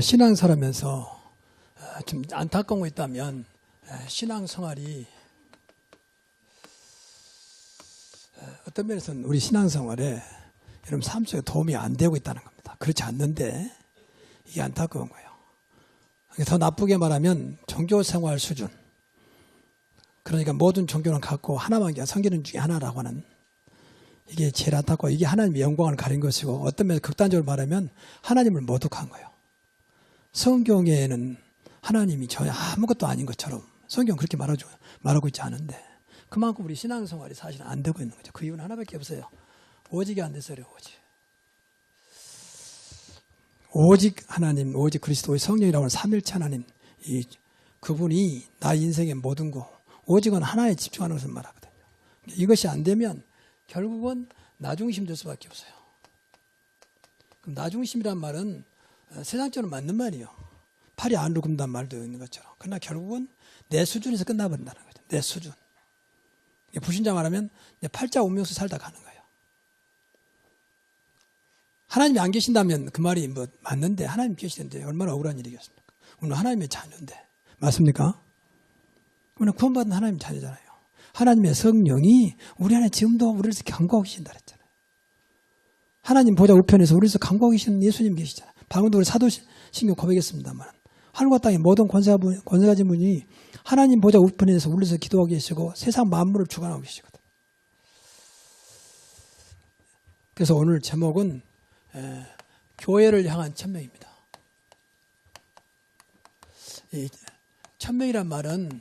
신앙생활하면서 좀 안타까운 거 있다면 신앙생활이 어떤 면에서는 우리 신앙생활에 여러분 삶 속에 도움이 안 되고 있다는 겁니다. 그렇지 않는데 이게 안타까운 거예요. 더 나쁘게 말하면 종교생활 수준, 그러니까 모든 종교는 갖고 하나만 섬기는 중에 하나라고 하는, 이게 제일 안타까워. 이게 하나님의 영광을 가린 것이고, 어떤 면에서 극단적으로 말하면 하나님을 모독한 거예요. 성경에는 하나님이 전혀 아무것도 아닌 것처럼 성경 그렇게 말하고 있지 않은데, 그만큼 우리 신앙생활이 사실은 안 되고 있는 거죠. 그 이유는 하나밖에 없어요. 오직이 안 돼서요. 오직 하나님, 오직 그리스도의 성령이라고 하는 삼일체 하나님, 그분이 나의 인생의 모든 거, 오직은 하나에 집중하는 것을 말하거든요. 이것이 안 되면 결국은 나중심 될 수밖에 없어요. 그럼 나중심이란 말은 세상적으로 맞는 말이에요. 팔이 안으로 굽는다는 말도 있는 것처럼. 그러나 결국은 내 수준에서 끝나버린다는 거죠. 내 수준. 불신자 말하면 팔자 운명수 살다 가는 거예요. 하나님이 안 계신다면 그 말이 맞는데, 하나님 계시는데 얼마나 억울한 일이겠습니까? 오늘 하나님의 자녀인데. 맞습니까? 오늘 구원받은 하나님 자녀잖아요. 하나님의 성령이 우리 안에 지금도 우리를 간구하고 계신다 그랬잖아요. 하나님 보좌 우편에서 우리를 간구하고 계시는 예수님 계시잖아요. 방금도 우리 사도신경 고백했습니다만, 하늘과 땅의 모든 권세가진 분이 하나님 보좌 우편에서 우리를 기도하고 계시고 세상 만물을 주관하고 계시거든요. 그래서 오늘 제목은 교회를 향한 천명입니다. 이 천명이란 말은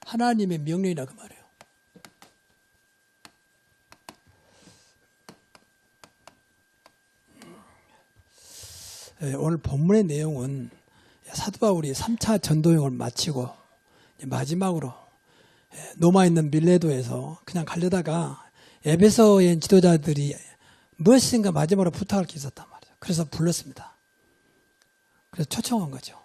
하나님의 명령이라고 말해요. 오늘 본문의 내용은 사도 바울이 3차 전도여행을 마치고 마지막으로 노마있는 밀레도에서 그냥 가려다가 에베소의 지도자들이 무엇인가 마지막으로 부탁할 게 있었단 말이에요. 그래서 불렀습니다. 그래서 초청한 거죠.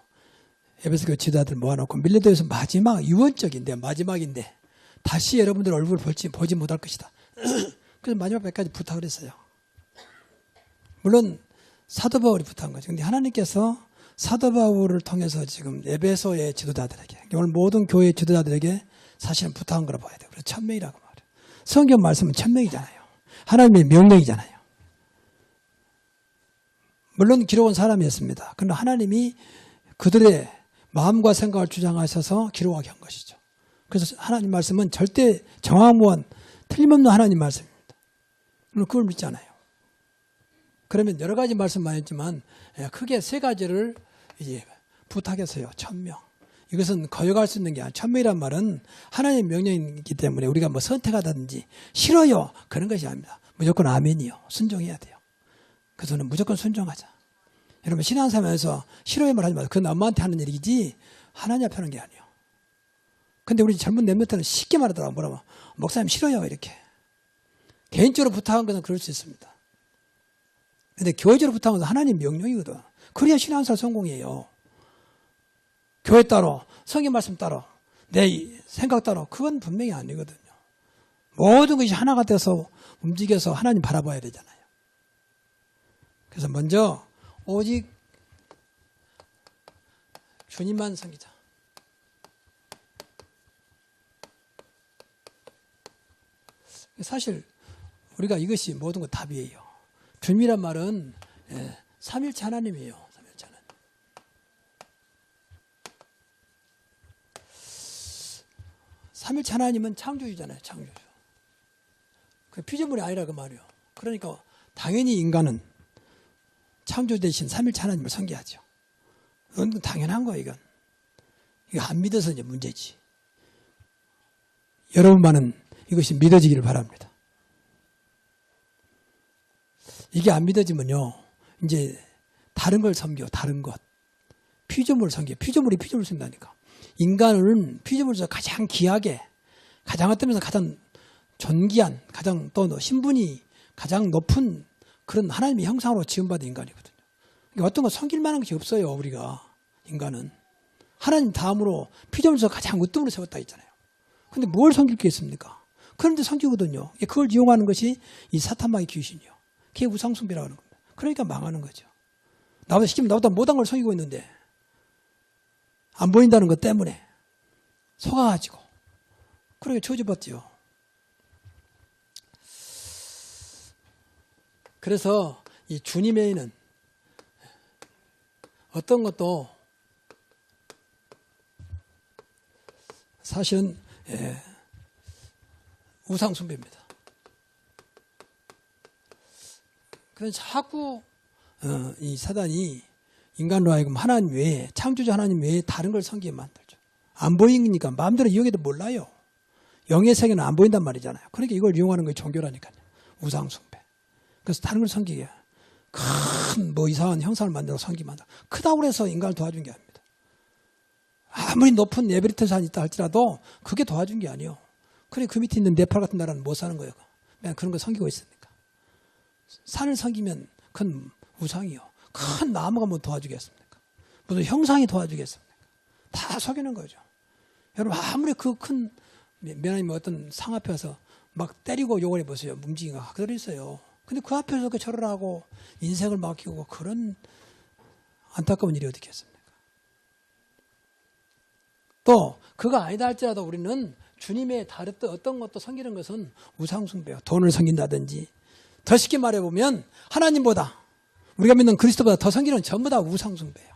에베소 교회 지도자들 모아놓고 밀레도에서 마지막인데 다시 여러분들 얼굴을 보지 못할 것이다. 그래서 마지막 때까지 부탁을 했어요. 물론 사도 바울이 부탁한 거죠. 근데 하나님께서 사도 바울을 통해서 지금 에베소의 지도자들에게, 오늘 모든 교회의 지도자들에게 사실은 부탁한 거라 봐야 돼요. 그래서 천명이라고 말해요. 성경 말씀은 천명이잖아요. 하나님의 명령이잖아요. 물론 기록은 사람이었습니다. 그러나 하나님이 그들의 마음과 생각을 주장하셔서 기록하게 한 것이죠. 그래서 하나님 말씀은 절대 정황무한 틀림없는 하나님 말씀입니다. 그걸 믿잖아요. 그러면 여러 가지 말씀 많이 했지만 크게 세 가지를 이제 부탁했어요. 천명. 이것은 거역할 수 있는 게 아니라, 천명이란 말은 하나님의 명령이기 때문에 우리가 선택하다든지 싫어요 그런 것이 아닙니다. 무조건 아멘이요. 순종해야 돼요. 그래서 저는 무조건 순종하자. 여러분 신앙생활에서 싫어요 말하지 마세요. 그건 엄마한테 하는 일이지 하나님 앞에 하는 게 아니에요. 근데 우리 젊은 내면들은 쉽게 말하더라고요. 뭐라고? 목사님 싫어요 이렇게. 개인적으로 부탁한 것은 그럴 수 있습니다. 근데 교회적으로 부탁한 것은 하나님 명령이거든. 그래야 신앙생활 성공이에요. 교회 따로, 성경 말씀 따로, 내 생각 따로, 그건 분명히 아니거든요. 모든 것이 하나가 돼서 움직여서 하나님 바라봐야 되잖아요. 그래서 먼저 오직 주님만 섬기자. 사실 우리가 이것이 모든 것 답이에요. 주님이란 말은 삼일체 하나님이에요. 삼일체 하나님. 삼일체 하나님은 창조주잖아요. 창조주. 그 피조물이 아니라 그 말이에요. 그러니까 당연히 인간은 창조 대신 삼일체 하나님을 섬겨야죠. 이건 당연한 거예요. 이거 안 믿어서 이제 문제지. 여러분만은 이것이 믿어지기를 바랍니다. 이게 안 믿어지면요, 이제 다른 걸 섬겨, 다른 것. 피조물을 섬겨. 피조물이 피조물을 섬긴다니까. 인간은 피조물에서 가장 귀하게, 가장 어떤 면에서 가장 존귀한, 가장 또 신분이 가장 높은 그런 하나님의 형상으로 지음받은 인간이거든요. 그러니까 어떤 거 섬길 만한 것이 없어요, 우리가. 인간은. 하나님 다음으로 피조물에서 가장 으뜸으로 세웠다 했잖아요. 근데 뭘 섬길 게 있습니까? 그런데 섬기거든요. 그걸 이용하는 것이 이 사탄마귀 귀신이요. 그게 우상숭배라고 하는 겁니다. 그러니까 망하는 거죠. 나보다 시키면 나보다 못한 걸 섬기고 있는데 안 보인다는 것 때문에 속아가지고 그렇게 조집었지요. 그래서 이 주님에는 어떤 것도 사실은 우상숭배입니다. 그래서 자꾸 이 사단이 인간으로 하여금 하나님 외에, 창조자 하나님 외에 다른 걸 섬기게 만들죠. 안 보이니까 마음대로 이용해도 몰라요. 영의 세계는 안 보인단 말이잖아요. 그러니까 이걸 이용하는 게 종교라니까요. 우상숭배. 그래서 다른 걸 섬기게 큰 뭐 이상한 형상을 만들어 섬기면 크다고 해서 인간을 도와준 게 아닙니다. 아무리 높은 에베레스트 산이 있다 할지라도 그게 도와준 게 아니에요. 그래 그 밑에 있는 네팔 같은 나라는 못 사는 거예요. 그냥 그런 거 섬기고 있으니까. 산을 섬기면 그건 우상이요. 큰 나무가 뭐 도와주겠습니까? 무슨 형상이 도와주겠습니까? 다 속이는 거죠. 여러분 아무리 그 큰 하나님 어떤 상 앞에서 막 때리고 욕을 해보세요. 움직이가 그대로 있어요. 근데 그 앞에서 그 절을 하고 인생을 맡기고 그런 안타까운 일이 어디 있겠습니까? 또 그거 아니다 할지라도 우리는 주님의 다른 어떤 것도 섬기는 것은 우상숭배예요. 돈을 섬긴다든지 더 쉽게 말해보면 하나님보다 우리가 믿는 그리스도보다 더 섬기는 전부 다 우상숭배예요.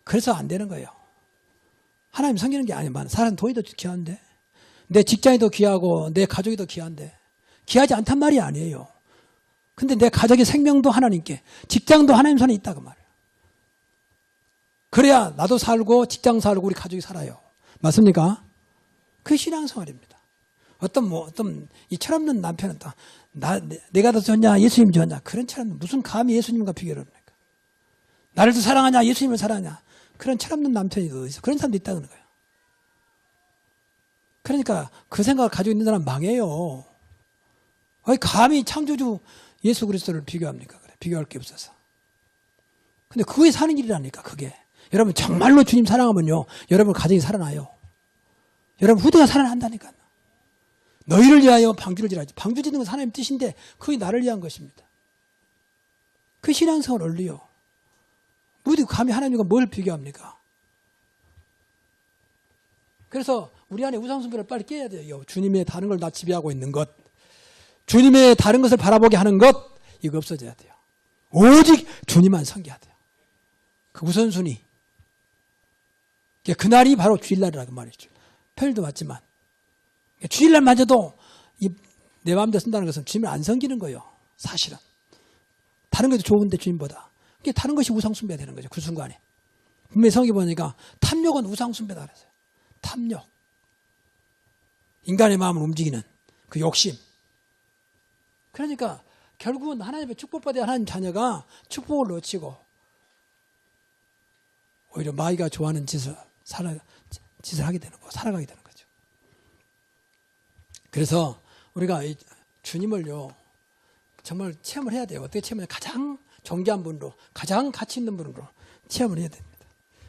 그래서 안 되는 거예요. 하나님 섬기는 게 아니면 사람 돈이 더 귀한데 내 직장이 더 귀하고 내 가족이 더 귀한데 귀하지 않단 말이 아니에요. 근데 내 가족의 생명도 하나님께 직장도 하나님 손에 있다 그 말이에요. 그래야 나도 살고 직장 살고 우리 가족이 살아요. 맞습니까? 그게 신앙생활입니다. 어떤 이 철없는 남편은 내가 더 좋냐 예수님이 좋냐 그런 철없는 무슨 감히 예수님과 비교를 합니까? 나를 더 사랑하냐 예수님을 사랑하냐 그런 철없는 남편이 어디 있어? 그런 사람도 있다는 거예요. 그러니까 그 생각을 가지고 있는 사람 망해요. 감히 창조주 예수 그리스도를 비교합니까? 그래, 비교할 게 없어서. 근데 그게 사는 일이라니까 그게. 여러분 정말로 주님 사랑하면요 여러분 가정이 살아나요. 여러분 후대가 살아난다니까요. 너희를 위하여 방주를 지라지. 방주 짓는 건 하나님 뜻인데 그게 나를 위한 것입니다. 그 신앙생활 원리요. 어디 감히 하나님과 뭘 비교합니까? 그래서 우리 안에 우상숭배를 빨리 깨야 돼요. 주님의 다른 걸 다 지배하고 있는 것. 주님의 다른 것을 바라보게 하는 것. 이거 없어져야 돼요. 오직 주님만 섬겨야 돼요. 그 우선순위. 그날이 바로 주일날이라고 말이죠. 평일도 맞지만. 주일날마저도 내 마음대로 쓴다는 것은 주님을 안 섬기는 거예요. 사실은. 다른 것도 좋은데 주님보다. 다른 것이 우상숭배가 되는 거죠. 그 순간에. 분명히 성경 보니까 탐욕은 우상숭배다 그랬어요. 탐욕. 인간의 마음을 움직이는 그 욕심. 그러니까 결국은 하나님의 축복받아야 하나님 자녀가 축복을 놓치고 오히려 마귀가 좋아하는 짓을 하게 되는 거, 살아가게 되는 거죠. 그래서 우리가 주님을요 정말 체험을 해야 돼요. 어떻게 체험해야 가장 존귀한 분으로, 가장 가치 있는 분으로 체험을 해야 됩니다.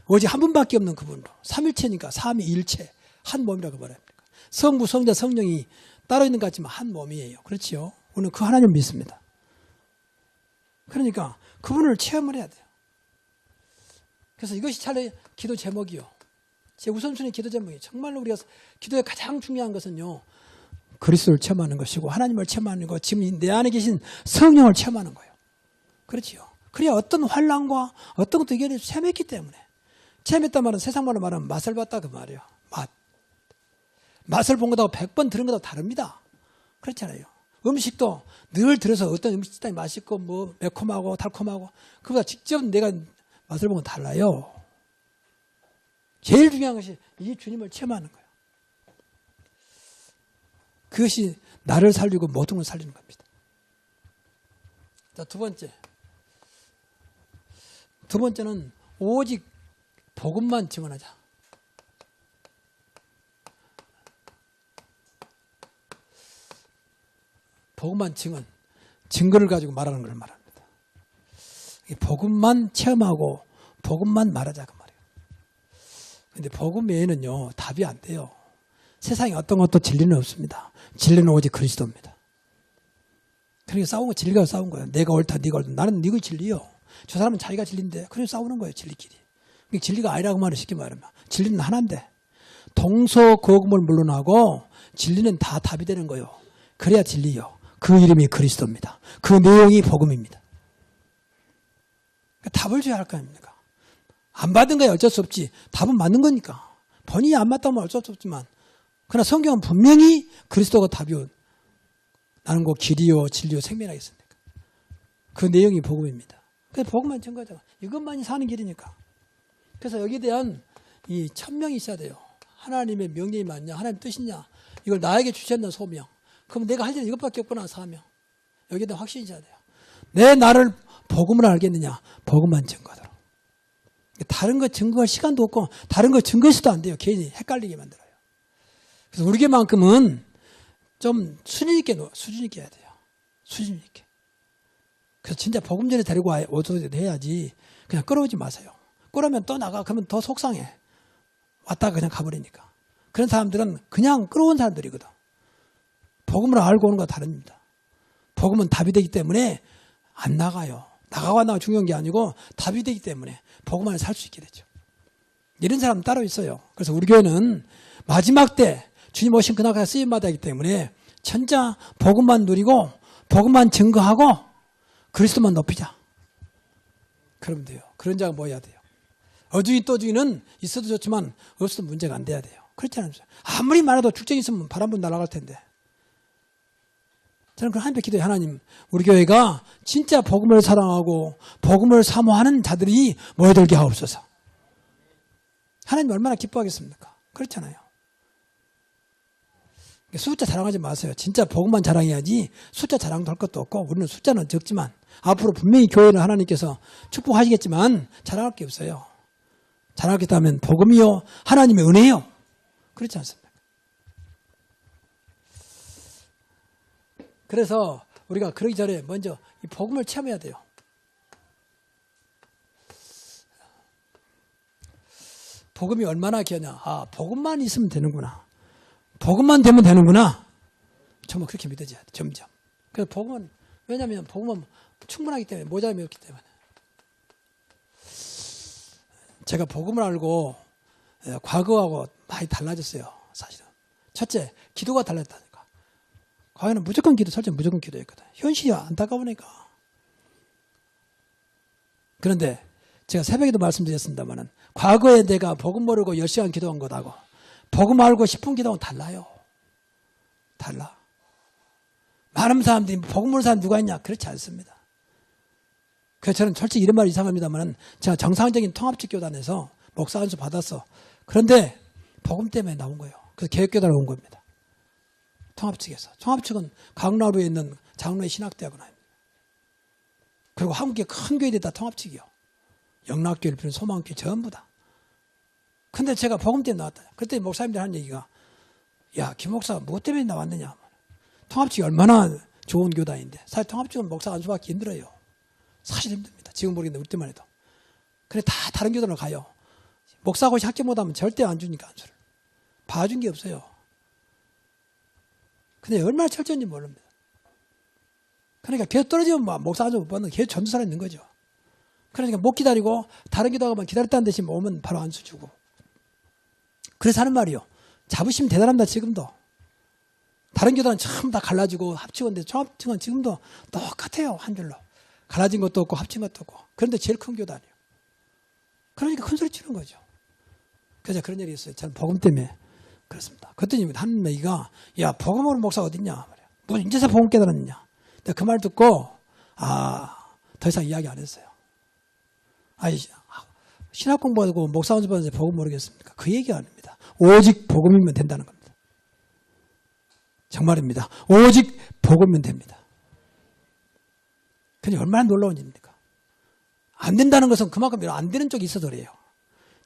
오직 한 분밖에 없는 그분으로. 삼일체니까 삼위일체 한 몸이라고 말합니다. 성부, 성자, 성령이 따로 있는 것 같지만 한 몸이에요. 그렇지요? 우리는 그 하나님을 믿습니다. 그러니까 그분을 체험을 해야 돼요. 그래서 이것이 차라리 기도 제목이요. 제 우선순위 기도 제목이에요. 정말로 우리가 기도에 가장 중요한 것은요. 그리스도를 체험하는 것이고 하나님을 체험하는 것, 지금 내 안에 계신 성령을 체험하는 거예요. 그렇지요. 그래야 어떤 환난과 어떤 것도 이겨낼 수 체험했기 때문에. 체험했단 말은 세상 말로 말하면 맛을 봤다 그 말이에요. 맛을 본 것하고 100번 들은 것하고 다릅니다. 그렇잖아요. 음식도 늘 들어서 어떤 음식이 맛있고 뭐 매콤하고 달콤하고 그보다 직접 내가 맛을 보면 달라요. 제일 중요한 것이 이 주님을 체험하는 거예요. 그것이 나를 살리고 모든 걸 살리는 겁니다. 자, 두 번째는 오직 복음만 증언하자. 복음만 증거를 가지고 말하는 걸 말합니다. 복음만 체험하고 복음만 말하자 그 말이에요. 그런데 복음 외에는요 답이 안 돼요. 세상에 어떤 것도 진리는 없습니다. 진리는 오직 그리스도입니다. 그러니까 진리가 싸운 거예요. 내가 옳다, 네가 옳다. 나는 네가 진리요. 저 사람은 자기가 진리인데. 그래서 싸우는 거예요, 진리끼리. 진리가 아니라고 말을 쉽게 말하면. 진리는 하나인데. 동서거금을 물러나고 진리는 다 답이 되는 거예요. 그래야 진리요. 그 이름이 그리스도입니다. 그 내용이 복음입니다. 그러니까 답을 줘야 할 거 아닙니까? 안 받은 거야 어쩔 수 없지. 답은 맞는 거니까. 본인이 안 맞다면 어쩔 수 없지만 그러나 성경은 분명히 그리스도가 답이요. 나는 그 길이요 진리요 생명이겠습니까? 그 내용이 복음입니다. 그래서 복음만 증거하잖아. 이것만이 사는 길이니까. 그래서 여기에 대한 이 천명이 있어야 돼요. 하나님의 명령이 맞냐? 하나님 뜻이냐? 이걸 나에게 주셨나 소명. 그럼 내가 할 일은 이것밖에 없구나 사명. 여기에 대한 확신이 있어야 돼요. 내 나를 복음을 알겠느냐? 복음만 증거하도록. 다른 거 증거할 시간도 없고 다른 거 증거해서도 안 돼요. 괜히 헷갈리게 만들어요. 그래서 우리 교만큼은 좀 수준 있게 해야 돼요. 수준 있게. 그래서 진짜 복음전에 데리고 오도록 해야지 그냥 끌어오지 마세요. 끌어오면 또 나가 그러면 더 속상해. 왔다가 그냥 가버리니까. 그런 사람들은 그냥 끌어온 사람들이거든. 복음을 알고 오는 거 다릅니다. 복음은 답이 되기 때문에 안 나가요. 나가고 안 나가 중요한 게 아니고 답이 되기 때문에 복음 안에 살 수 있게 되죠. 이런 사람 따로 있어요. 그래서 우리 교회는 마지막 때 주님 오신 그날까지 쓰임받아야 하기 때문에 천자 복음만 누리고 복음만 증거하고 그리스도만 높이자. 그러면 돼요. 그런 자가 모여야 돼요. 어주의 또주의는 있어도 좋지만 없어도 문제가 안 돼야 돼요. 그렇지 않습니까? 아무리 많아도 축쟁이 있으면 바람분 날아갈 텐데. 저는 그 하나님께 기도해요. 하나님, 우리 교회가 진짜 복음을 사랑하고 복음을 사모하는 자들이 모여들게 하옵소서. 하나님 얼마나 기뻐하겠습니까? 그렇잖아요. 숫자 자랑하지 마세요. 진짜 복음만 자랑해야지 숫자 자랑도 할 것도 없고 우리는 숫자는 적지만 앞으로 분명히 교회는 하나님께서 축복하시겠지만 자랑할 게 없어요. 자랑하겠다면 복음이요 하나님의 은혜요. 그렇지 않습니까? 그래서 우리가 그러기 전에 먼저 이 복음을 체험해야 돼요. 복음이 얼마나 귀하냐. 아, 복음만 있으면 되는구나. 복음만 되면 되는구나. 정말 그렇게 믿어져야 돼. 점점. 그래서 복음은 왜냐하면 복음은 충분하기 때문에 모자람이 없기 때문에. 제가 복음을 알고 과거하고 많이 달라졌어요. 사실은. 첫째, 기도가 달랐다니까. 과거에는 무조건 기도, 설정 무조건 기도했거든. 현실이 안타까우니까. 그런데 제가 새벽에도 말씀드렸습니다만은 과거에 내가 복음 모르고 10시간 기도한 것하고 복음 알고 10분 기도하면 달라요. 달라. 많은 사람들이 복음 모르는 사람 누가 있냐? 그렇지 않습니다. 그래서 저는 솔직히 이런 말 이상합니다만 제가 정상적인 통합적 교단에서 목사 안수 받았어. 그런데 복음 때문에 나온 거예요. 그래서 개혁교단에 온 겁니다. 통합측에서. 통합측은 강나루에 있는 장로의 신학대학원 아닙니다. 그리고 한국의 큰 교회들이 다 통합측이요. 영락교회를 비롯한 소망교회 전부 다. 근데 제가 복음 때문에 나왔다. 그때 목사님들 하는 얘기가 야, 김 목사가 무엇 때문에 나왔느냐. 통합측이 얼마나 좋은 교단인데 사실 통합측은 목사 안수받기 힘들어요. 사실 힘듭니다. 지금 모르겠는데 우리 때만 해도. 그래 다 다른 교단으로 가요. 목사하고 학교 못하면 절대 안 주니까 안수를. 봐준 게 없어요. 근데 얼마나 철저한지 모릅니다. 그러니까 계속 떨어지면 뭐 목사 안수 못 받는 계속 전도사로 있는 거죠. 그러니까 못 기다리고 다른 교단하면 기다렸다는 대신 오면 바로 안수 주고. 그래서 하는 말이요. 자부심 대단합니다. 지금도. 다른 교단은 전부 다 갈라지고 합치고인데 총합층은 지금도 똑같아요. 한 줄로. 갈라진 것도 없고 합친 것도 없고. 그런데 제일 큰 교단이에요. 그러니까 큰 소리 치는 거죠. 그래서 그런 일이 있어요. 저는 복음 때문에 그렇습니다. 그랬더니 한 얘기가 야 복음으로 목사 어딨냐. 뭐 인제서 복음 깨달았느냐. 근데 그 말 듣고 더 이상 이야기 안 했어요. 신학 공부하고 목사 안수 받는데 복음 모르겠습니까? 그 얘기 아닙니다. 오직 복음이면 된다는 겁니다. 정말입니다. 오직 복음이면 됩니다. 그게 얼마나 놀라운 일입니까? 안 된다는 것은 그만큼 안 되는 쪽이 있어서 그래요.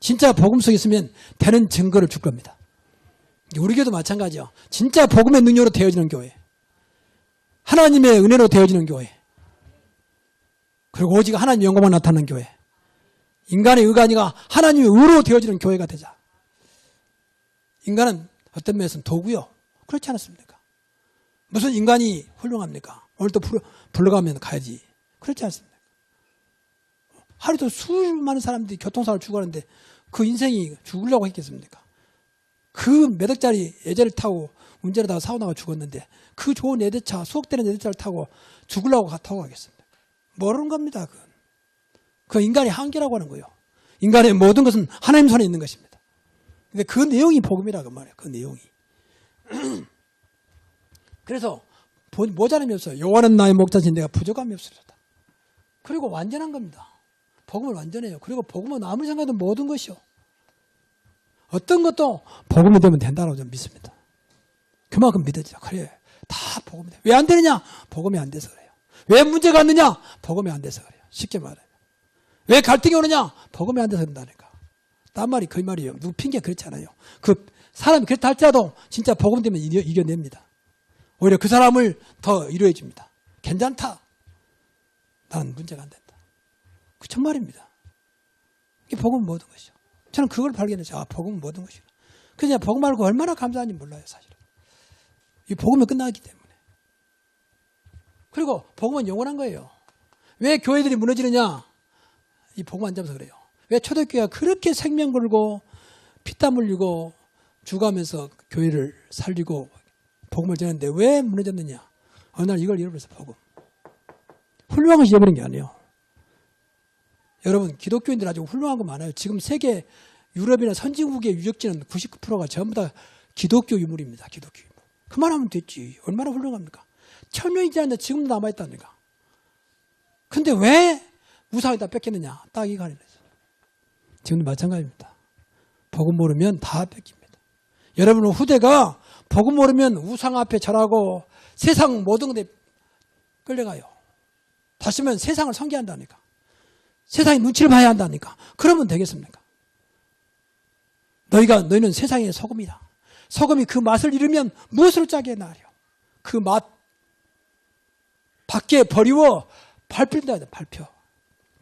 진짜 복음 속에 있으면 되는 증거를 줄 겁니다. 우리 교회도 마찬가지요. 진짜 복음의 능력으로 되어지는 교회. 하나님의 은혜로 되어지는 교회. 그리고 오직 하나님의 영광만 나타나는 교회. 인간의 의가 아니라 하나님의 의로 되어지는 교회가 되자. 인간은 어떤 면에서는 도구요. 그렇지 않습니까? 무슨 인간이 훌륭합니까? 오늘 또 불러가면 가야지. 그렇지 않습니까? 하루도 수많은 사람들이 교통사고를 죽었는데 그 인생이 죽으려고 했겠습니까? 그 몇 억짜리 예제를 타고 운전하다가 사고 나가 죽었는데 그 좋은 예대차, 수억대는 예대차를 타고 죽으려고 타고 가겠습니까? 모르는 겁니다. 그 인간의 한계라고 하는 거예요. 인간의 모든 것은 하나님 손에 있는 것입니다. 근데 그 내용이 복음이라고 말이에요. 그 내용이. 그래서 모자람이 없어요. 여호와는 나의 목자신 내가 부족함이 없으리로다. 그리고 완전한 겁니다. 복음은 완전해요. 그리고 복음은 아무리 생각해도 모든 것이요. 어떤 것도 복음이 되면 된다고 저는 믿습니다. 그만큼 믿어지죠. 그래. 다 복음이 돼. 왜 안 되느냐? 복음이 안 돼서 그래요. 왜 문제가 안 되느냐? 복음이 안 돼서 그래요. 쉽게 말해요. 왜 갈등이 오느냐? 복음이 안 돼서 그런다니까. 딴 말이 그 말이에요. 누구 핑계 그렇지 않아요. 그 사람이 그렇다 할지라도 진짜 복음 되면 이겨냅니다. 오히려 그 사람을 더 위로해 줍니다. 괜찮다. 나는 문제가 안 된다. 그 정말입니다. 이게 복음은 모든 것이죠. 저는 그걸 발견했어요. 아, 복음은 모든 것이구나. 그냥 복음 말고 얼마나 감사한지 몰라요, 사실은. 이 복음이 끝나기 때문에. 그리고 복음은 영원한 거예요. 왜 교회들이 무너지느냐? 이 복음 안 잡아서 그래요. 왜 초대교회가 그렇게 생명 걸고 피땀 흘리고 죽어가면서 교회를 살리고 복음을 전했는데 왜 무너졌느냐? 어느 날 이걸 잃어버려서 복음. 훌륭한 것이 잃어버린 게 아니에요. 여러분 기독교인들 아주 훌륭한 거 많아요. 지금 세계 유럽이나 선진국의 유적지는 99%가 전부 다 기독교 유물입니다. 기독교 유물. 그만하면 됐지. 얼마나 훌륭합니까? 천년이 지났는데 지금도 남아있다니까. 근데 왜 우상에다 뺏겼느냐? 딱 이거 아닙니다. 지금도 마찬가지입니다. 복음 모르면 다 뺏깁니다. 여러분은 후대가 복음 모르면 우상 앞에 절하고 세상 모든 것에 끌려가요. 다시면 세상을 섬기한다니까. 세상의 눈치를 봐야 한다니까. 그러면 되겠습니까? 너희는 세상의 소금이다. 소금이 그 맛을 잃으면 무엇으로 짜게 나려? 그 맛 밖에 버리워 밟힌다. 밟혀.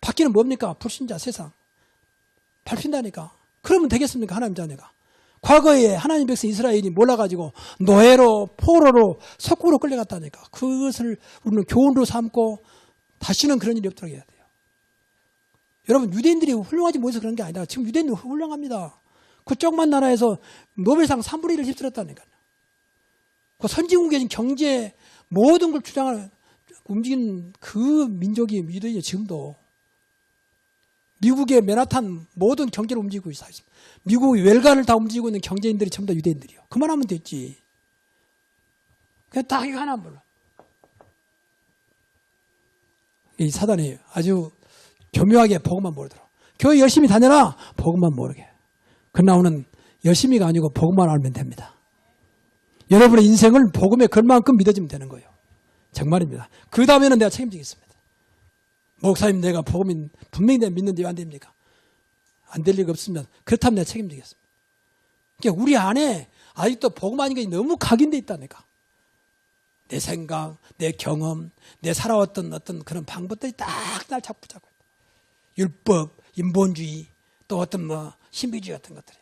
밖에는 뭡니까? 불신자 세상. 밟힌다니까. 그러면 되겠습니까? 하나님 자녀가. 과거에 하나님 백성 이스라엘이 몰라가지고 노예로 포로로 석고로 끌려갔다니까. 그것을 우리는 교훈으로 삼고 다시는 그런 일이 없도록 해야 돼요. 여러분 유대인들이 훌륭하지 못해서 그런 게 아니라 지금 유대인들 훌륭합니다. 그쪽만 나라에서 노벨상 3분의 1을 휩쓸었다니까요. 그 선진국의 경제 모든 걸 주장하는 움직이는 그 민족이 유대인이에요. 지금도. 미국의 맨하탄 모든 경제를 움직이고 있어요. 미국의 웰간을 다 움직이고 있는 경제인들이 전부 다 유대인들이요. 그만하면 됐지. 그냥 딱 이거 하나 몰라. 이 사단이 아주 교묘하게 복음만 모르더라. 교회 열심히 다녀라. 복음만 모르게. 그러나 열심히가 아니고 복음만 알면 됩니다. 여러분의 인생을 복음에 걸만큼 믿어지면 되는 거예요. 정말입니다. 그 다음에는 내가 책임지겠습니다. 목사님 내가 복음인 분명히 내가 믿는데 왜 안 됩니까? 안 될 리가 없으면 그렇다면 내가 책임지겠습니다. 그러니까 우리 안에 아직도 복음 아닌 것이 너무 각인되어 있다니까. 내 생각, 내 경험, 내 살아왔던 어떤 그런 방법들이 딱 날 자꾸 붙잡고 있다. 율법, 인본주의, 또 어떤 신비주의 같은 것들이.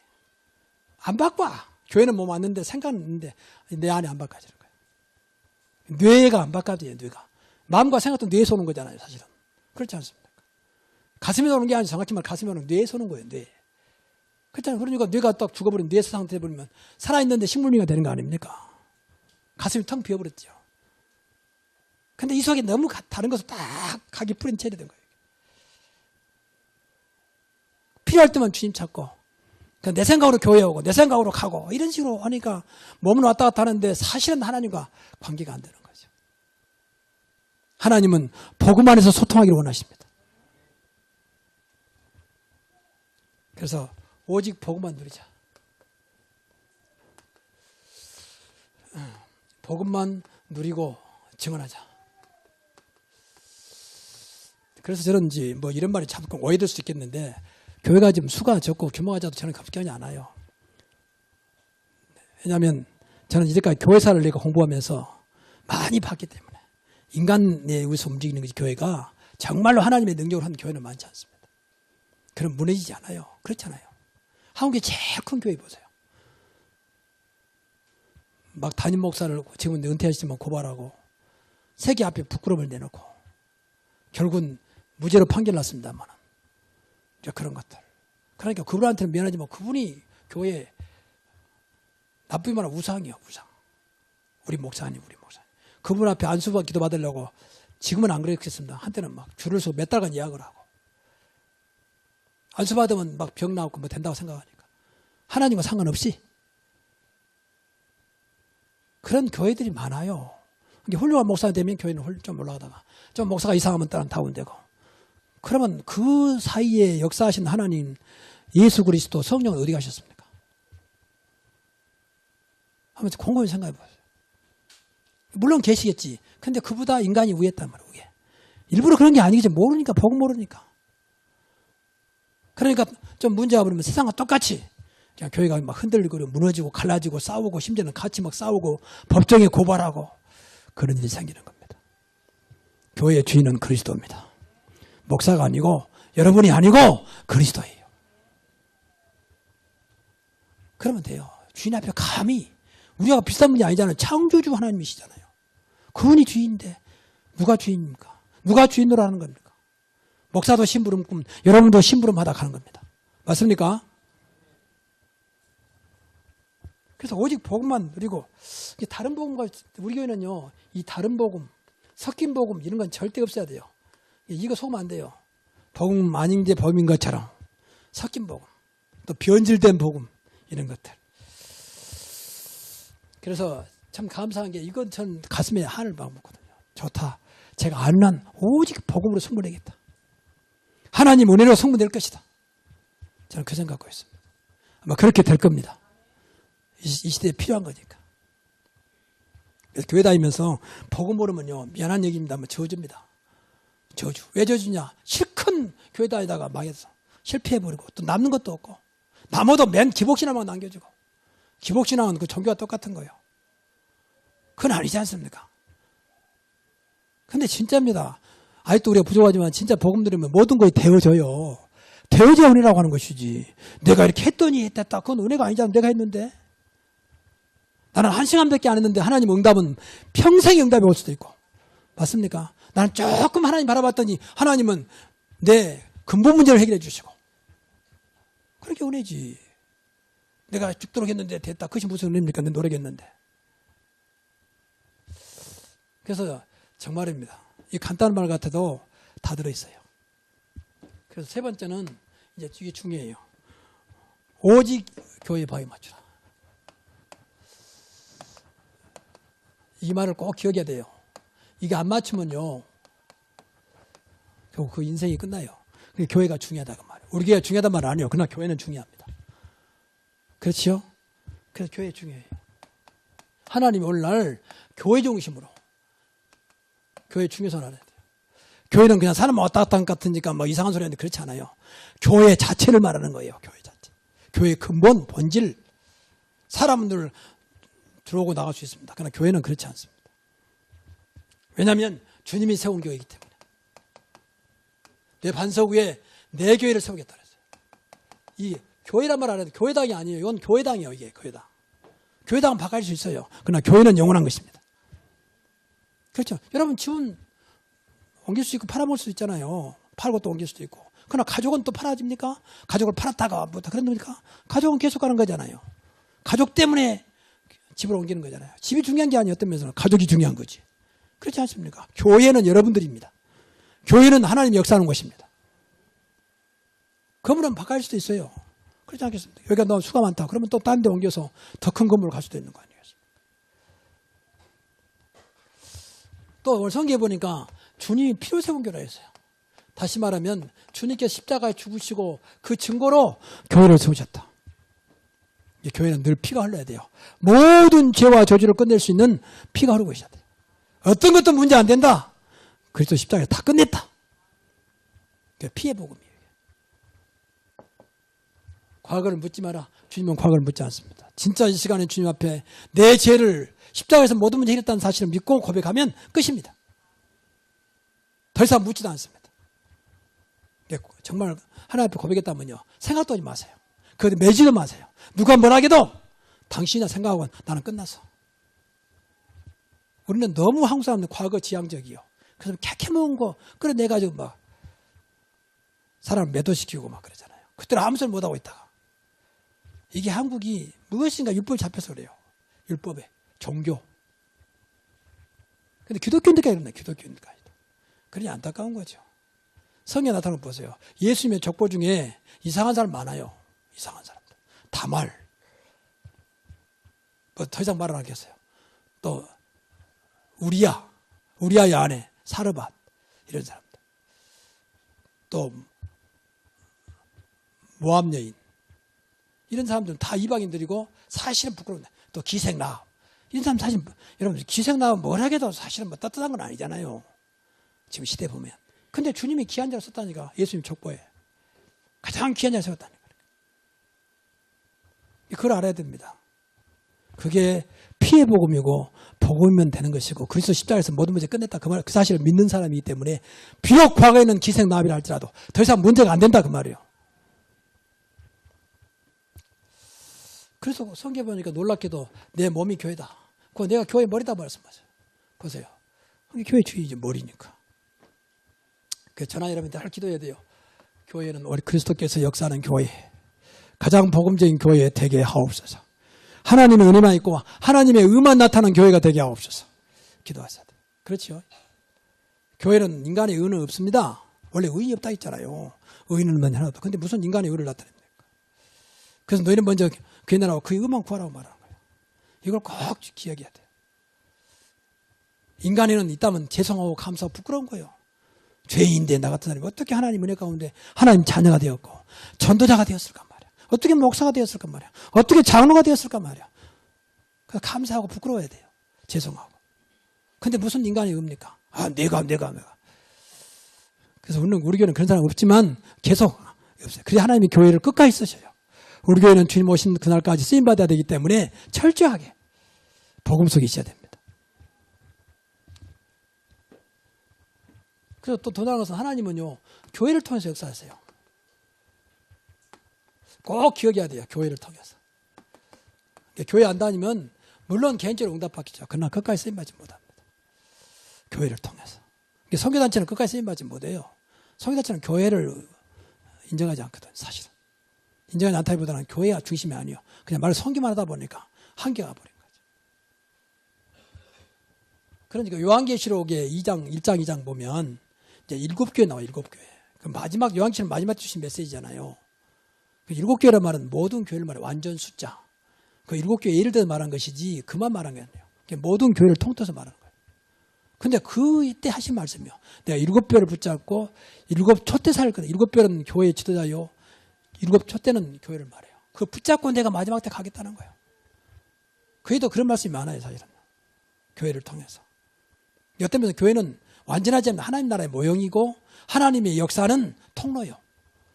안 바꿔. 교회는 뭐 맞는데 생각은 있는데 내 안에 안 바꿔지는 거예요. 뇌가 안 바꿔져요. 뇌가. 마음과 생각도 뇌에서 오는 거잖아요. 사실은. 그렇지 않습니까? 가슴에서 오는 게 아니라 정확히 말하면 가슴에 오는 뇌에서 오는 거예요. 뇌. 그렇잖아요. 그러니까 뇌가 딱 죽어버린 뇌 상태 되버리면 살아있는데 식물미가 되는 거 아닙니까? 가슴이 텅 비어버렸죠. 근데 이 속에 너무 다른 것을 딱 각이 뿌린 채 된 거예요. 필요할 때만 주님 찾고 내 생각으로 교회 오고 내 생각으로 가고 이런 식으로 하니까 몸은 왔다 갔다 하는데 사실은 하나님과 관계가 안 되는 거죠. 하나님은 복음 안에서 소통하기를 원하십니다. 그래서 오직 복음만 누리자. 복음만 누리고 증언하자. 그래서 저는 뭐 이런 말이 참 오해될 수 있겠는데 교회가 지금 수가 적고 규모가 작아도 저는 걱정이 않아요. 왜냐하면 저는 이제까지 교회사를 내가 공부하면서 많이 봤기 때문에 인간에 의해서 움직이는 것이 교회가 정말로 하나님의 능력으로 하는 교회는 많지 않습니다. 그럼 무너지지 않아요. 그렇잖아요. 한국의 제일 큰 교회 보세요. 막 담임 목사를 지금 은퇴하시지만 고발하고 세계 앞에 부끄러움을 내놓고 결국은 무죄로 판결났습니다만 그런 것들. 그러니까 그분한테는 미안하지만 그분이 교회 나쁘기만 하면 우상이요, 우상. 우리 목사님. 그분 앞에 안수받 기도 받으려고 지금은 안 그랬겠습니다. 한때는 막 줄을 서서 몇 달간 예약을 하고. 안수받으면 막 병 나고 뭐 된다고 생각하니까. 하나님과 상관없이. 그런 교회들이 많아요. 훌륭한 목사가 되면 교회는 좀 올라가다가 좀 목사가 이상하면 다른 다운되고. 그러면 그 사이에 역사하신 하나님, 예수 그리스도, 성령은 어디 가셨습니까? 한번 곰곰이 생각해 보세요. 물론 계시겠지. 근데 그보다 인간이 위했단 말이에요. 위에. 일부러 그런 게 아니겠지. 모르니까, 복음 모르니까. 그러니까 좀 문제가 벌어지면 세상과 똑같이 그냥 교회가 막 흔들리고 무너지고 갈라지고 싸우고 심지어는 같이 막 싸우고 법정에 고발하고 그런 일이 생기는 겁니다. 교회의 주인은 그리스도입니다. 목사가 아니고 여러분이 아니고 그리스도예요. 그러면 돼요. 주인 앞에 감히 우리가 비싼 분이 아니잖아요. 창조주 하나님이시잖아요. 그분이 주인인데 누가 주인입니까? 누가 주인으로 하는 겁니까? 목사도 심부름 꾸면 여러분도 심부름하다 가는 겁니다. 맞습니까? 그래서 오직 복음만 누리고 다른 복음과 우리 교회는요. 이 다른 복음, 섞인 복음 이런 건 절대 없어야 돼요. 이거 속으면 안 돼요. 복음 아닌 게 복음인 것처럼 섞인 복음, 또 변질된 복음 이런 것들. 그래서 참 감사한 게 이건 전 가슴에 한을 막먹거든요. 좋다. 제가 아는 한 오직 복음으로 승부내겠다. 하나님 은혜로 승부낼 것이다. 저는 그 생각 갖고 있습니다. 아마 그렇게 될 겁니다. 이 시대에 필요한 거니까. 그래서 교회 다니면서 복음 모르면요. 미안한 얘기입니다만 저주입니다. 저주. 왜 저주냐? 실컷 교회 다니다가 망해서 실패해버리고 또 남는 것도 없고 남아도 맨 기복신앙만 남겨주고 기복신앙은 그 종교와 똑같은 거예요. 그건 아니지 않습니까? 근데 진짜입니다. 아직도 우리가 부족하지만 진짜 복음 들으면 모든 것이 되어져요. 되어져야 은혜라고 하는 것이지. 내가 이렇게 했더니 됐다. 그건 은혜가 아니잖아. 내가 했는데. 나는 1시간밖에 안 했는데 하나님 응답은 평생 응답이 올 수도 있고. 맞습니까? 나는 조금 하나님 바라봤더니 하나님은 내 근본 문제를 해결해 주시고. 그렇게 은혜지. 내가 죽도록 했는데 됐다. 그것이 무슨 은혜입니까? 내 노력했는데. 그래서 정말입니다. 이 간단한 말 같아도 다 들어있어요. 그래서 세 번째는 이제 이게 중요해요. 오직 교회의 바에 맞추라. 이 말을 꼭 기억해야 돼요. 이게 안 맞추면요. 결국 그 인생이 끝나요. 교회가 중요하다고 말이에요. 우리 교회가 중요하단 말은 아니에요. 그러나 교회는 중요합니다. 그렇지요? 그래서 교회 중요해요. 하나님이 오늘날 교회 중심으로 교회 중요성을 알아야 돼요. 교회는 그냥 사람 왔다 갔다 같으니까 뭐 이상한 소리 하는데 그렇지 않아요. 교회 자체를 말하는 거예요. 교회 자체. 교회의 근본, 본질. 사람들 들어오고 나갈 수 있습니다. 그러나 교회는 그렇지 않습니다. 왜냐하면 주님이 세운 교회이기 때문에. 내 반석 위에 내 교회를 세우겠다 그랬어요. 이 교회란 말 알아야 돼요. 교회당이 아니에요. 이건 교회당이에요. 이게 교회당. 교회당은 바뀔 수 있어요. 그러나 교회는 영원한 것입니다. 그렇죠. 여러분 집은 옮길 수 있고 팔아먹을 수 있잖아요. 팔고 또 옮길 수도 있고. 그러나 가족은 또 팔아집니까? 가족을 팔았다가 뭐 그런 겁니까? 가족은 계속 가는 거잖아요. 가족 때문에 집을 옮기는 거잖아요. 집이 중요한 게 아니에요. 어떤 면에서는 가족이 중요한 거지. 그렇지 않습니까? 교회는 여러분들입니다. 교회는 하나님이 역사하는 곳입니다. 건물은 바뀔 수도 있어요. 그렇지 않겠습니까? 여기가 너무 수가 많다. 그러면 또 다른 데 옮겨서 더 큰 건물을 갈 수도 있는 거 아니겠습니까? 또 오늘 성경에 보니까 주님이 피로 세운 교라 했어요. 다시 말하면 주님께서 십자가에 죽으시고 그 증거로 교회를 세우셨다. 교회는 늘 피가 흘러야 돼요. 모든 죄와 저주를 끝낼 수 있는 피가 흐르고 있어야 돼요. 어떤 것도 문제 안 된다. 그리스도 십자가에서 다 끝냈다. 피의 복음이에요. 과거를 묻지 마라. 주님은 과거를 묻지 않습니다. 진짜 이 시간에 주님 앞에 내 죄를 십자가에서 모든 문제 해결했다는 사실을 믿고 고백하면 끝입니다. 더 이상 묻지도 않습니다. 정말 하나님 앞에 고백했다면요. 생각도 하지 마세요. 그것에 매지도 마세요. 누가 뭐라 해도 당신이나 생각하고 나는 끝났어. 우리는 너무 한국 사람들 과거 지향적이요. 그래서 캐캐먹은 거 끌어내가지고 막 사람을 매도시키고 막 그러잖아요. 그때는 아무 소리 못하고 있다가. 이게 한국이 무엇인가 율법이 잡혀서 그래요. 율법에. 종교. 근데 기독교인들까지 그러네, 기독교인들까지도. 그러니 안타까운 거죠. 성경에 나타나는 거 보세요. 예수님의 족보 중에 이상한 사람 많아요. 이상한 사람들. 다말. 뭐 더 이상 말을 안 하겠어요. 또 우리야의 아내 사르밧 이런 사람들. 또 모압 여인 이런 사람들은 다 이방인들이고 사실은 부끄러운데 또 기생나합 이런 사람 사실 여러분 기생나합 뭘 하게도 사실은 뭐 따뜻한 건 아니잖아요. 지금 시대 보면. 근데 주님이 귀한 자를 썼다니까. 예수님 족보에 가장 귀한 자를 세웠다니까. 그걸 알아야 됩니다. 그게 피해 복음이고 복음이면 되는 것이고 그리스도 십자가에서 모든 문제 끝냈다 그 말, 그 사실을 믿는 사람이기 때문에 비록 과거에는 기생나합이라 할지라도 더 이상 문제가 안 된다 그 말이에요. 그래서 성경에 보니까 놀랍게도 내 몸이 교회다. 그거 내가 교회 머리다 말씀하세요. 보세요. 교회 주인이지 머리니까. 그 전하 여러분들 할 기도해야 돼요. 교회는 우리 그리스도께서 역사하는 교회, 가장 복음적인 교회 되게 하옵소서. 하나님의 은혜만 있고 하나님의 의만 나타나는 교회가 되게 하옵소서. 기도하셔야 돼요. 그렇죠. 교회는 인간의 의는 없습니다. 원래 의인이 없다 했잖아요. 의인은 하나도. 근데 무슨 인간의 의를 나타냅니까? 그래서 너희는 먼저 교회 나라고 그 의만 구하라고 말하는 거예요. 이걸 꼭 기억해야 돼요. 인간에는 있다면 죄송하고 감사하고 부끄러운 거예요. 죄인인데 나 같은 사람이 어떻게 하나님 은혜 가운데 하나님 자녀가 되었고 전도자가 되었을까 말이야. 어떻게 목사가 되었을까 말이야. 어떻게 장로가 되었을까 말이야. 그래서 감사하고 부끄러워야 돼요. 죄송하고. 근데 무슨 인간의 의입니까? 아, 내가. 그래서 우리 교회는 그런 사람 없지만 계속 없어요. 그래서 하나님이 교회를 끝까지 쓰셔요. 우리 교회는 주님 오신 그날까지 쓰임받아야 되기 때문에 철저하게 복음 속에 있어야 됩니다. 그래서 또 더 나아가서 하나님은요, 교회를 통해서 역사하세요. 꼭 기억해야 돼요. 교회를 통해서. 교회 안 다니면 물론 개인적으로 응답받겠죠. 그러나 끝까지 쓰임받지 못합니다. 교회를 통해서. 선교단체는 끝까지 쓰임받지 못해요. 선교단체는 교회를 인정하지 않거든, 사실은. 인정하지 않다기보다는 교회가 중심이 아니에요. 그냥 말을 선교만 하다 보니까 한계가 버린 거죠. 그러니까 요한계시록의 1장 2장 보면 이제 7교회 나와요, 7교회. 그 마지막, 요한계시록 마지막 주신 메시지잖아요. 그 7교회란 말은 모든 교회를 말해, 완전 숫자. 그 7교회 예를 들어 말한 것이지, 그만 말한 게 아니에요. 모든 교회를 통틀어서 말하는 거예요. 근데 그때 하신 말씀이요. 내가 7뼈를 붙잡고 7 촛대 살 거다. 7뼈는 교회의 지도자요. 7 촛대는 교회를 말해요. 그 붙잡고 내가 마지막 때 가겠다는 거예요. 그에도 그런 말씀이 많아요, 사실은. 교회를 통해서. 이 때문에 교회는 완전하지 않은 하나님 나라의 모형이고 하나님의 역사는 통로요.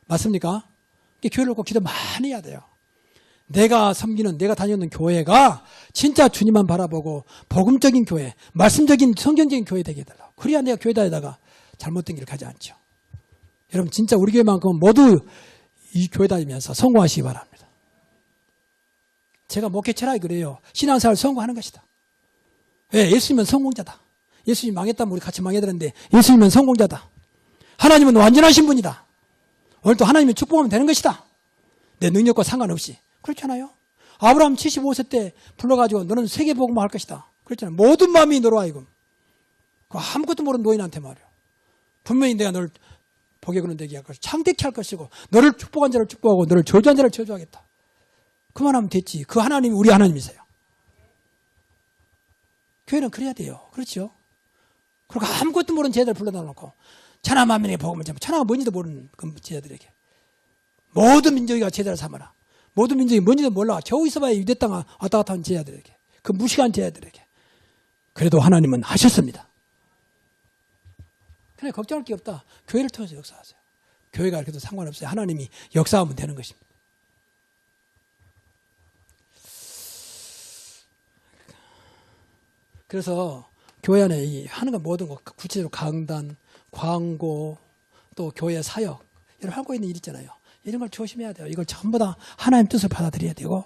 맞습니까? 교회를 꼭 기도 많이 해야 돼요. 내가 섬기는, 내가 다니는 교회가 진짜 주님만 바라보고 복음적인 교회, 말씀적인 성경적인 교회 되게 해달라고. 그래야 내가 교회 다니다가 잘못된 길을 가지 않죠. 여러분 진짜 우리 교회만큼은 모두 이 교회 다니면서 성공하시기 바랍니다. 제가 목회 철학이 그래요. 신앙생활 성공하는 것이다. 왜? 예수님은 성공자다. 예수님 망했다면 우리 같이 망해야 되는데 예수님은 성공자다. 하나님은 완전하신 분이다. 오늘 또 하나님의 축복하면 되는 것이다. 내 능력과 상관없이. 그렇잖아요. 아브라함 75세 때 불러가지고 너는 세계복음을 할 것이다. 그랬잖아요. 모든 마음이 너로 하여금. 아무것도 모르는 노인한테 말이야. 분명히 내가 너를 복에 그는 되게 할 것이고 창대케 할 것이고 너를 축복한 자를 축복하고 너를 저주한 자를 저주하겠다. 그만하면 됐지. 그 하나님이 우리 하나님이세요. 교회는 그래야 돼요. 그렇죠? 그리고 아무것도 모르는 제자들 불러다 놓고 천하 만민에게 복음을 전하고 천하가 뭔지도 모르는 그 제자들에게 모든 민족이가 제자를 삼아라. 모든 민족이 뭔지도 몰라. 겨우 있어봐야 유대 땅 왔다 갔다 하는 제자들에게 그 무식한 제자들에게 그래도 하나님은 하셨습니다. 그래 걱정할 게 없다. 교회를 통해서 역사하세요. 교회가 이렇게 해도 상관없어요. 하나님이 역사하면 되는 것입니다. 그래서 교회 안에 하는 건 모든 거 구체적으로 강단, 광고, 또 교회 사역 이런 하고 있는 일 있잖아요. 이런 걸 조심해야 돼요. 이걸 전부 다 하나님 뜻을 받아들여야 되고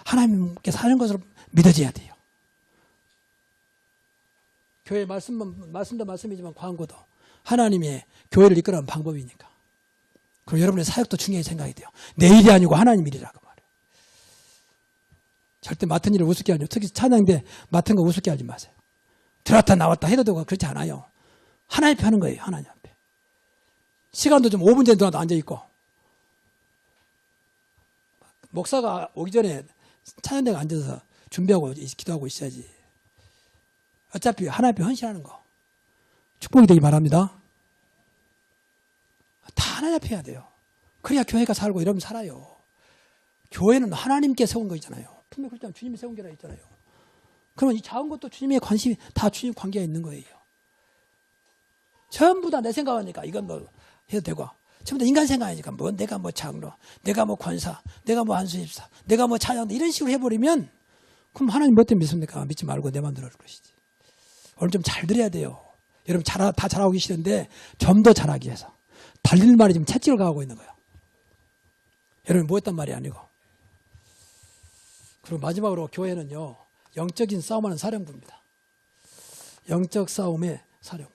하나님께서 하는 것으로 믿어져야 돼요. 교회 말씀도 말씀이지만 광고도 하나님의 교회를 이끌어가는 방법이니까 그리고 여러분의 사역도 중요하게 생각이 돼요. 내 일이 아니고 하나님 일이라고 말이에요. 절대 맡은 일을 우습게 하죠. 특히 찬양대 맡은 거 우습게 하지 마세요. 들어왔다 나왔다 해도 되고 그렇지 않아요. 하나님 앞에 하는 거예요. 하나님 앞에. 시간도 좀 5분 전에 들어와도 앉아있고. 목사가 오기 전에 찬양대가 앉아서 준비하고 기도하고 있어야지. 어차피 하나님 앞에 헌신하는 거. 축복이 되기 바랍니다. 다 하나님 앞에 해야 돼요. 그래야 교회가 살고 이러면 살아요. 교회는 하나님께 세운 거 있잖아요. 분명히 그렇잖아요. 주님이 세운 게라 있잖아요. 그러면 이 작은 것도 주님의 관심이 다 주님 관계가 있는 거예요. 전부 다 내 생각하니까 이건 뭐 해도 되고 전부 다 인간 생각하니까 뭐 내가 뭐 장로, 내가 뭐 권사, 내가 뭐 안수집사, 내가 뭐 찬양대 이런 식으로 해버리면 그럼 하나님 뭐 때문에 믿습니까? 믿지 말고 내 마음대로 할 것이지. 오늘 좀 잘 들어야 돼요. 여러분 다 잘하고 계시는데 좀 더 잘하기 위해서 달릴 말이 지금 채찍을 가고 있는 거예요. 여러분 뭐 했단 말이 아니고. 그리고 마지막으로 교회는요. 영적인 싸움하는 사령부입니다. 영적 싸움의 사령부.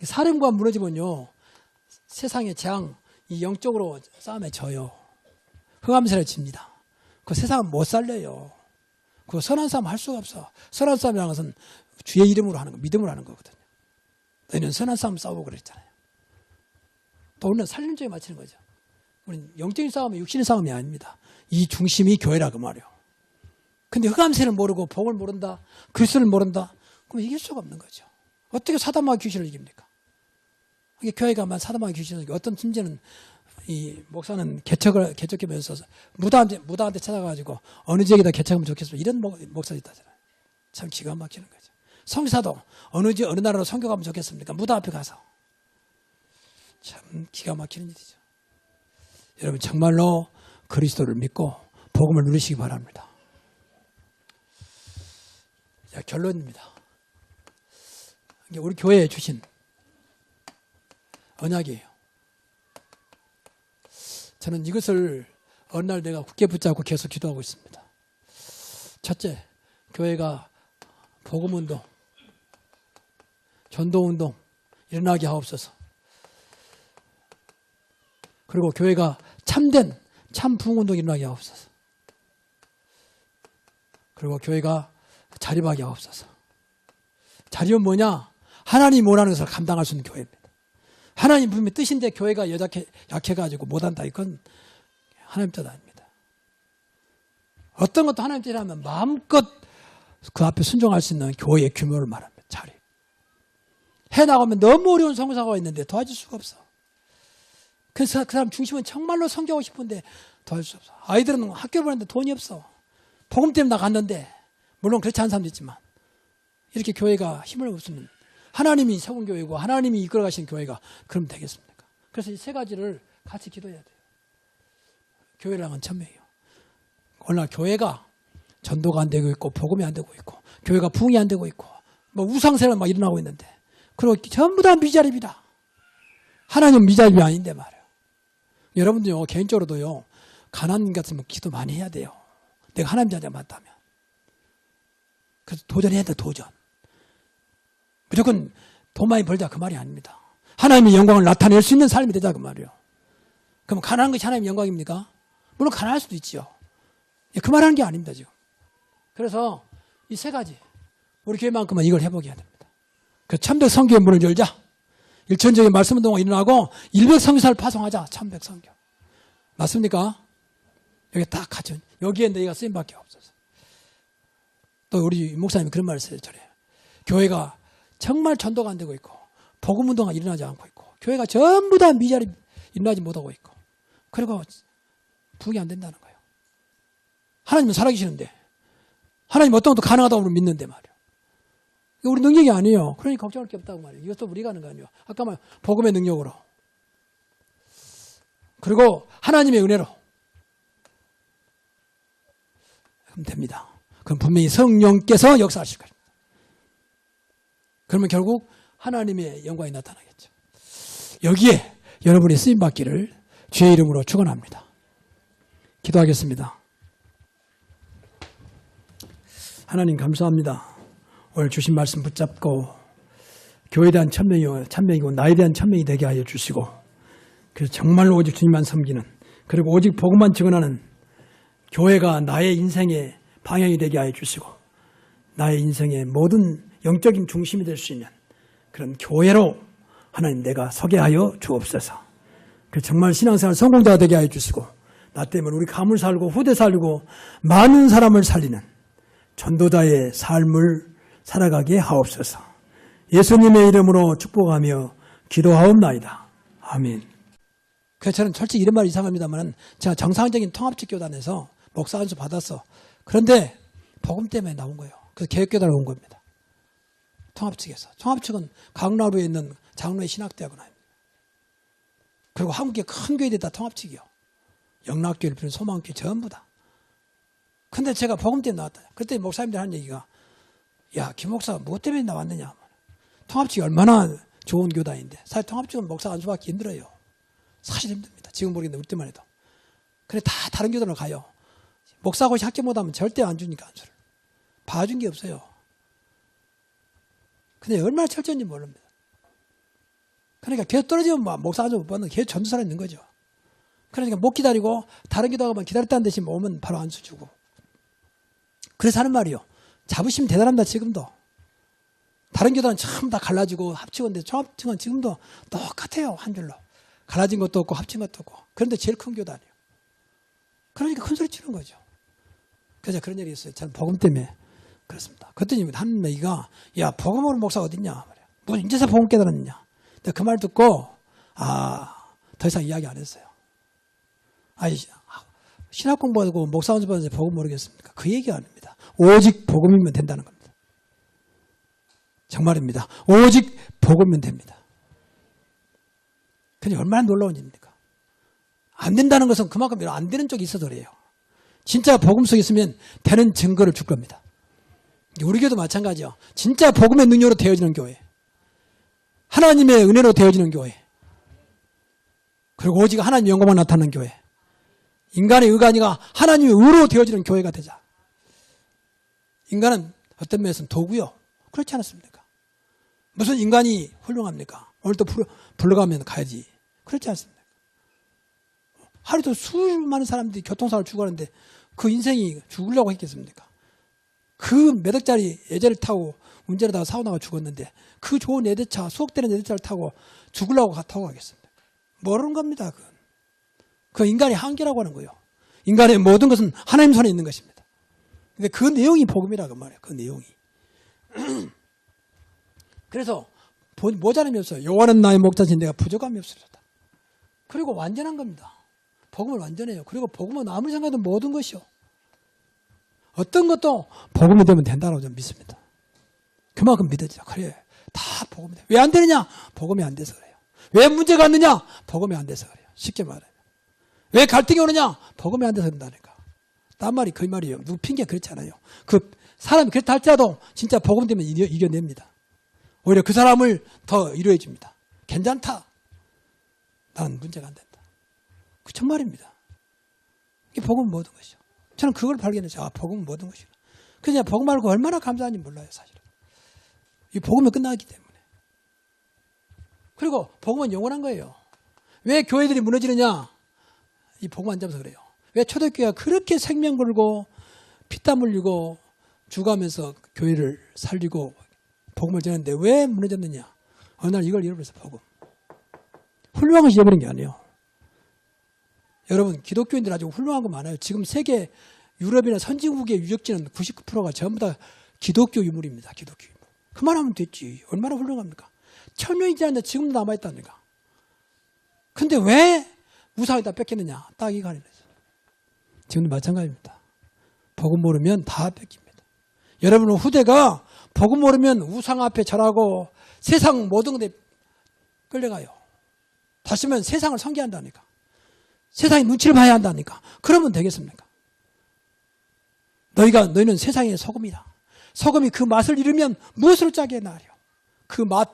사령부가 무너지면요. 세상의 재앙, 이 영적으로 싸움에 져요. 흑암세례 집니다. 그 세상은 못 살려요. 그 선한 싸움 할 수가 없어. 선한 싸움이라는 것은 주의 이름으로 하는 거, 믿음으로 하는 거거든요. 너희는 선한 싸움 싸우고 그랬잖아요. 또 우리는 살림적에 맞추는 거죠. 우리는 영적인 싸움이 육신의 싸움이 아닙니다. 이 중심이 교회라고 말이에요. 근데 흑암세를 모르고 복을 모른다, 그리스도를 모른다, 그럼 이길 수가 없는 거죠. 어떻게 사단마귀 귀신을 이깁니까? 이게 교회가 사단마귀 귀신을 어떤 팀제는 이 목사는 개척하면서 무당한테 찾아가지고 어느 지역에다 개척하면 좋겠어 이런 목사도 있다잖아요. 참 기가 막히는 거죠. 성사도 어느 나라로 선교 가면 좋겠습니까? 무당 앞에 가서 참 기가 막히는 일이죠. 여러분 정말로 그리스도를 믿고 복음을 누리시기 바랍니다. 자, 결론입니다. 우리 교회에 주신 언약이에요. 저는 이것을 어느 날 내가 굳게 붙잡고 계속 기도하고 있습니다. 첫째, 교회가 복음운동, 전도운동 일어나게 하옵소서. 그리고 교회가 참된 부흥운동이 일어나게 하옵소서. 그리고 교회가 자립하게 하옵소서. 자립은 뭐냐? 하나님이 원하는 것을 감당할 수 있는 교회입니다. 하나님 분명히 뜻인데 교회가 약해가지고 못한다. 이건 하나님 뜻 아닙니다. 어떤 것도 하나님 뜻이라면 마음껏 그 앞에 순종할 수 있는 교회의 규모를 말합니다. 자립. 해나가면 너무 어려운 성사가 있는데 도와줄 수가 없어. 그래서 그 사람 중심은 정말로 성교하고 싶은데 도와줄 수 없어. 아이들은 학교 보내는데 돈이 없어. 복음 때문에 나갔는데 물론 그렇지 않은 사람도 있지만 이렇게 교회가 힘을 없으면 하나님이 세운 교회고 하나님이 이끌어 가시는 교회가 그러면 되겠습니까? 그래서 이 세 가지를 같이 기도해야 돼요. 교회랑은 천명이에요. 오늘 교회가 전도가 안 되고 있고 복음이 안 되고 있고 교회가 부흥이 안 되고 있고 뭐 우상세가 막 일어나고 있는데 그리고 전부 다 미자립이다. 하나님은 미자립이 아닌데 말이에요. 여러분들요 개인적으로도요 가난 같으면 기도 많이 해야 돼요. 내가 하나님 자녀 맞다면. 그래서 도전해야 돼. 도전. 무조건 돈 많이 벌자 그 말이 아닙니다. 하나님의 영광을 나타낼 수 있는 삶이 되자 그 말이에요. 그럼 가난한 것이 하나님의 영광입니까? 물론 가난할 수도 있지요. 그 말하는 게 아닙니다 지금. 그래서 이 세 가지 우리 교회만큼은 이걸 해보게 해야 됩니다. 그 참백 선교의 문을 열자. 일천적인 말씀운동이 일어나고 100선교사를 파송하자. 참백 선교. 맞습니까? 여기 딱 가죠. 여기에 너희가 쓰임밖에 없어서. 또 우리 목사님이 그런 말을 했어요. 저래. 교회가 정말 전도가 안 되고 있고 복음운동가 일어나지 않고 있고 교회가 전부 다 미자리 일어나지 못하고 있고 그리고 부흥이 안 된다는 거예요. 하나님은 살아계시는데 하나님 어떤 것도 가능하다고 믿는데 말이에요. 우리 능력이 아니에요. 그러니 걱정할 게 없다고 말이에요. 이것도 우리가 하는 거 아니에요. 아까 말 복음의 능력으로 그리고 하나님의 은혜로 그럼 됩니다. 그럼 분명히 성령께서 역사하실 것입니다. 그러면 결국 하나님의 영광이 나타나겠죠. 여기에 여러분이 쓰임받기를 주의 이름으로 축원합니다. 기도하겠습니다. 하나님 감사합니다. 오늘 주신 말씀 붙잡고 교회에 대한 천명이고 나에 대한 천명이 되게 하여 주시고 그래서 정말로 오직 주님만 섬기는, 그리고 오직 복음만 증언하는 교회가 나의 인생의 방향이 되게 하여 주시고 나의 인생의 모든 영적인 중심이 될 수 있는 그런 교회로 하나님 내가 서게 하여 주옵소서. 그래서 정말 신앙생활 성공자가 되게 하여 주시고 나 때문에 우리 가문 살고 후대 살고 많은 사람을 살리는 전도자의 삶을 살아가게 하옵소서. 예수님의 이름으로 축복하며 기도하옵나이다. 아멘. 그래서 저는 솔직히 이런 말 이상합니다만 제가 정상적인 통합직 교단에서 목사 안수 받았어. 그런데 복음 때문에 나온 거예요. 그래서 개혁교단에 온 겁니다. 통합측에서. 통합측은 강남구에 있는 장로의 신학대학원 아닙니다. 그리고 한국의 큰 교회들이 다 통합측이요. 영락교회를 비롯해 소망교회 전부 다. 근데 제가 복음 때문에 나왔다. 그때 목사님들 하는 얘기가 야, 김 목사가 뭐 때문에 나왔느냐. 통합측이 얼마나 좋은 교단인데 사실 통합측은 목사 안수받기 힘들어요. 사실 힘듭니다. 지금 모르겠는데 우리 때만 해도. 그래 다 다른 교단으로 가요. 목사하고 합격 못하면 절대 안 주니까 안수를. 봐준 게 없어요. 근데 얼마나 철저한지 모릅니다. 그러니까 계속 떨어지면 뭐 목사 안수 못 받는 계속 전도사로 있는 거죠. 그러니까 못 기다리고 다른 교도 가면 기다렸다는 듯이 오면 바로 안수 주고. 그래서 하는 말이요. 자부심 대단합니다. 지금도. 다른 교단은 전부 다 갈라지고 합치건데 총합치건 지금도 똑같아요. 한 줄로. 갈라진 것도 없고 합친 것도 없고. 그런데 제일 큰 교단이에요. 그러니까 큰 소리 치는 거죠. 그래서 그런 얘기 있어요. 저는 복음 때문에 그렇습니다. 그랬더니 한 얘기가 야 복음으로 목사 어딨냐. 뭐 인제서 복음 깨달았느냐. 근데 그 말 듣고 더 이상 이야기 안 했어요. 아니 신학 공부하고 목사 안수 받는데 복음 모르겠습니까? 그 얘기 아닙니다. 오직 복음이면 된다는 겁니다. 정말입니다. 오직 복음이면 됩니다. 근데 얼마나 놀라운 일입니까? 안 된다는 것은 그만큼 안 되는 쪽이 있어서 그래요. 진짜 복음 속에 있으면 되는 증거를 줄 겁니다. 우리 교도 마찬가지요. 진짜 복음의 능력으로 되어지는 교회. 하나님의 은혜로 되어지는 교회. 그리고 오직 하나님의 영광만 나타나는 교회. 인간의 의가 아니라 하나님의 의로 되어지는 교회가 되자. 인간은 어떤 면에서는 도구요. 그렇지 않았습니까? 무슨 인간이 훌륭합니까? 오늘 또 불러가면 가야지. 그렇지 않습니까? 하루도 수많은 사람들이 교통사고를 죽었는데 그 인생이 죽으려고 했겠습니까? 그 몇 억짜리 예제를 타고 운전하다가 사고 나가 죽었는데 그 좋은 예대차, 수억대는 예대차를 타고 죽으려고 타고 가겠습니까? 모르는 겁니다. 그건. 그 인간의 한계라고 하는 거예요. 인간의 모든 것은 하나님 손에 있는 것입니다. 근데 그 내용이 복음이라고 말해요. 그 내용이. 그래서 모자람이 없어요. 여호와는 나의 목자신 내가 부족함이 없으리로다. 그리고 완전한 겁니다. 복음을 완전해요. 그리고 복음은 아무리 생각해도 모든 것이요. 어떤 것도 복음이 되면 된다고 저는 믿습니다. 그만큼 믿어지죠. 그래. 다 복음이 돼. 왜 안 되느냐? 복음이 안 돼서 그래요. 왜 문제가 없느냐? 복음이 안 돼서 그래요. 쉽게 말해요. 왜 갈등이 오느냐? 복음이 안 돼서 그런다니까. 딴 말이 그 말이에요. 누구 핑계 그렇지 않아요. 그 사람이 그렇다 할지라도 진짜 복음 되면 이겨냅니다. 오히려 그 사람을 더 위로해 줍니다. 괜찮다. 나는 문제가 안 된다. 그 정말입니다. 이게 복음은 모든 것이죠. 저는 그걸 발견했어요. 복음은 모든 것이구나. 그래서 복음 말고 얼마나 감사한지 몰라요, 사실은. 이 복음이 끝나기 때문에. 그리고 복음은 영원한 거예요. 왜 교회들이 무너지느냐? 이 복음 안 잡아서 그래요. 왜 초대교회가 그렇게 생명 걸고 피땀 흘리고 죽어가면서 교회를 살리고 복음을 전했는데 왜 무너졌느냐? 어느 날 이걸 잃어버려서 복음. 훌륭한 것이 잃어버린 게 아니에요. 여러분 기독교인들 아주 훌륭한 거 많아요. 지금 세계 유럽이나 선진국의 유적지는 99%가 전부 다 기독교 유물입니다. 기독교 유물. 그만하면 됐지. 얼마나 훌륭합니까? 천년이 지났는데 지금도 남아있다니까. 근데 왜 우상에다 뺏겼느냐? 딱 이거 아니에요. 지금도 마찬가지입니다. 복음 모르면 다 뺏깁니다. 여러분 후대가 복음 모르면 우상 앞에 절하고 세상 모든 것에 끌려가요. 다시면 세상을 섬기한다니까. 세상의 눈치를 봐야 한다니까. 그러면 되겠습니까? 너희는 세상의 소금이다. 소금이 그 맛을 잃으면 무엇으로 짜게 나려? 그 맛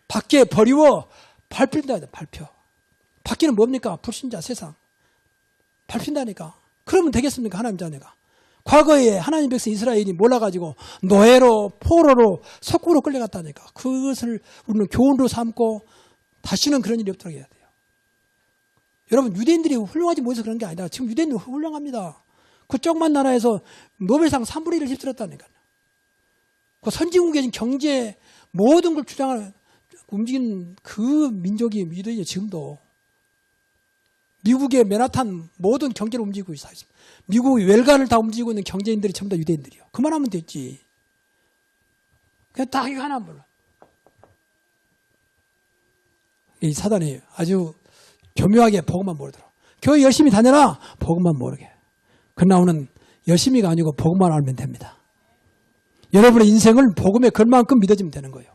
밖에 버리워 밟힌다. 밟혀. 밖에는 뭡니까? 불신자 세상. 밟힌다니까. 그러면 되겠습니까? 하나님 자녀가. 과거에 하나님 백성 이스라엘이 몰라가지고 노예로 포로로 석고로 끌려갔다니까. 그것을 우리는 교훈으로 삼고 다시는 그런 일이 없도록 해야 돼요. 여러분, 유대인들이 훌륭하지 못해서 그런 게 아니라 지금 유대인들 훌륭합니다. 그 조그만 나라에서 노벨상 3분의 1을 휩쓸었다니까요. 그 선진국의 경제 모든 걸 주장하는 움직이는 그 민족이 유대인이에요. 지금도. 미국의 맨하탄 모든 경제를 움직이고 있어요. 미국의 웰간을 다 움직이고 있는 경제인들이 전부 다 유대인들이요. 그만하면 됐지. 그냥 딱 이거 하나만 몰라. 이 사단이 아주 교묘하게 복음만 모르더라. 교회 열심히 다녀라. 복음만 모르게. 그러나오는 열심히가 아니고 복음만 알면 됩니다. 여러분의 인생을 복음에 걸만큼 믿어지면 되는 거예요.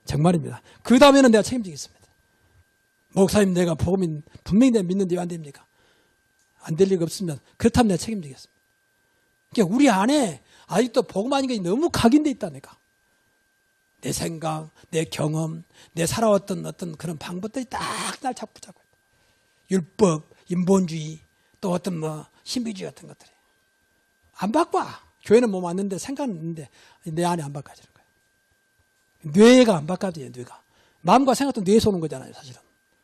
정말입니다. 그 다음에는 내가 책임지겠습니다. 목사님, 내가 복음인 분명히 내가 믿는데 왜 안 됩니까? 안 될 리가 없으면 그렇다면 내가 책임지겠습니다. 그러니까 우리 안에 아직도 복음 아닌 것이 너무 각인되어 있다니까. 내 생각, 내 경험, 내 살아왔던 어떤 그런 방법들이 딱 날 잡고 있다. 율법, 인본주의, 또 어떤 신비주의 같은 것들이. 안 바꿔. 교회는 뭐 맞는데 생각은 있는데 내 안에 안 바꿔지는 거예요. 뇌가 안 바꿔져요, 뇌가. 마음과 생각도 뇌에서 오는 거잖아요, 사실은.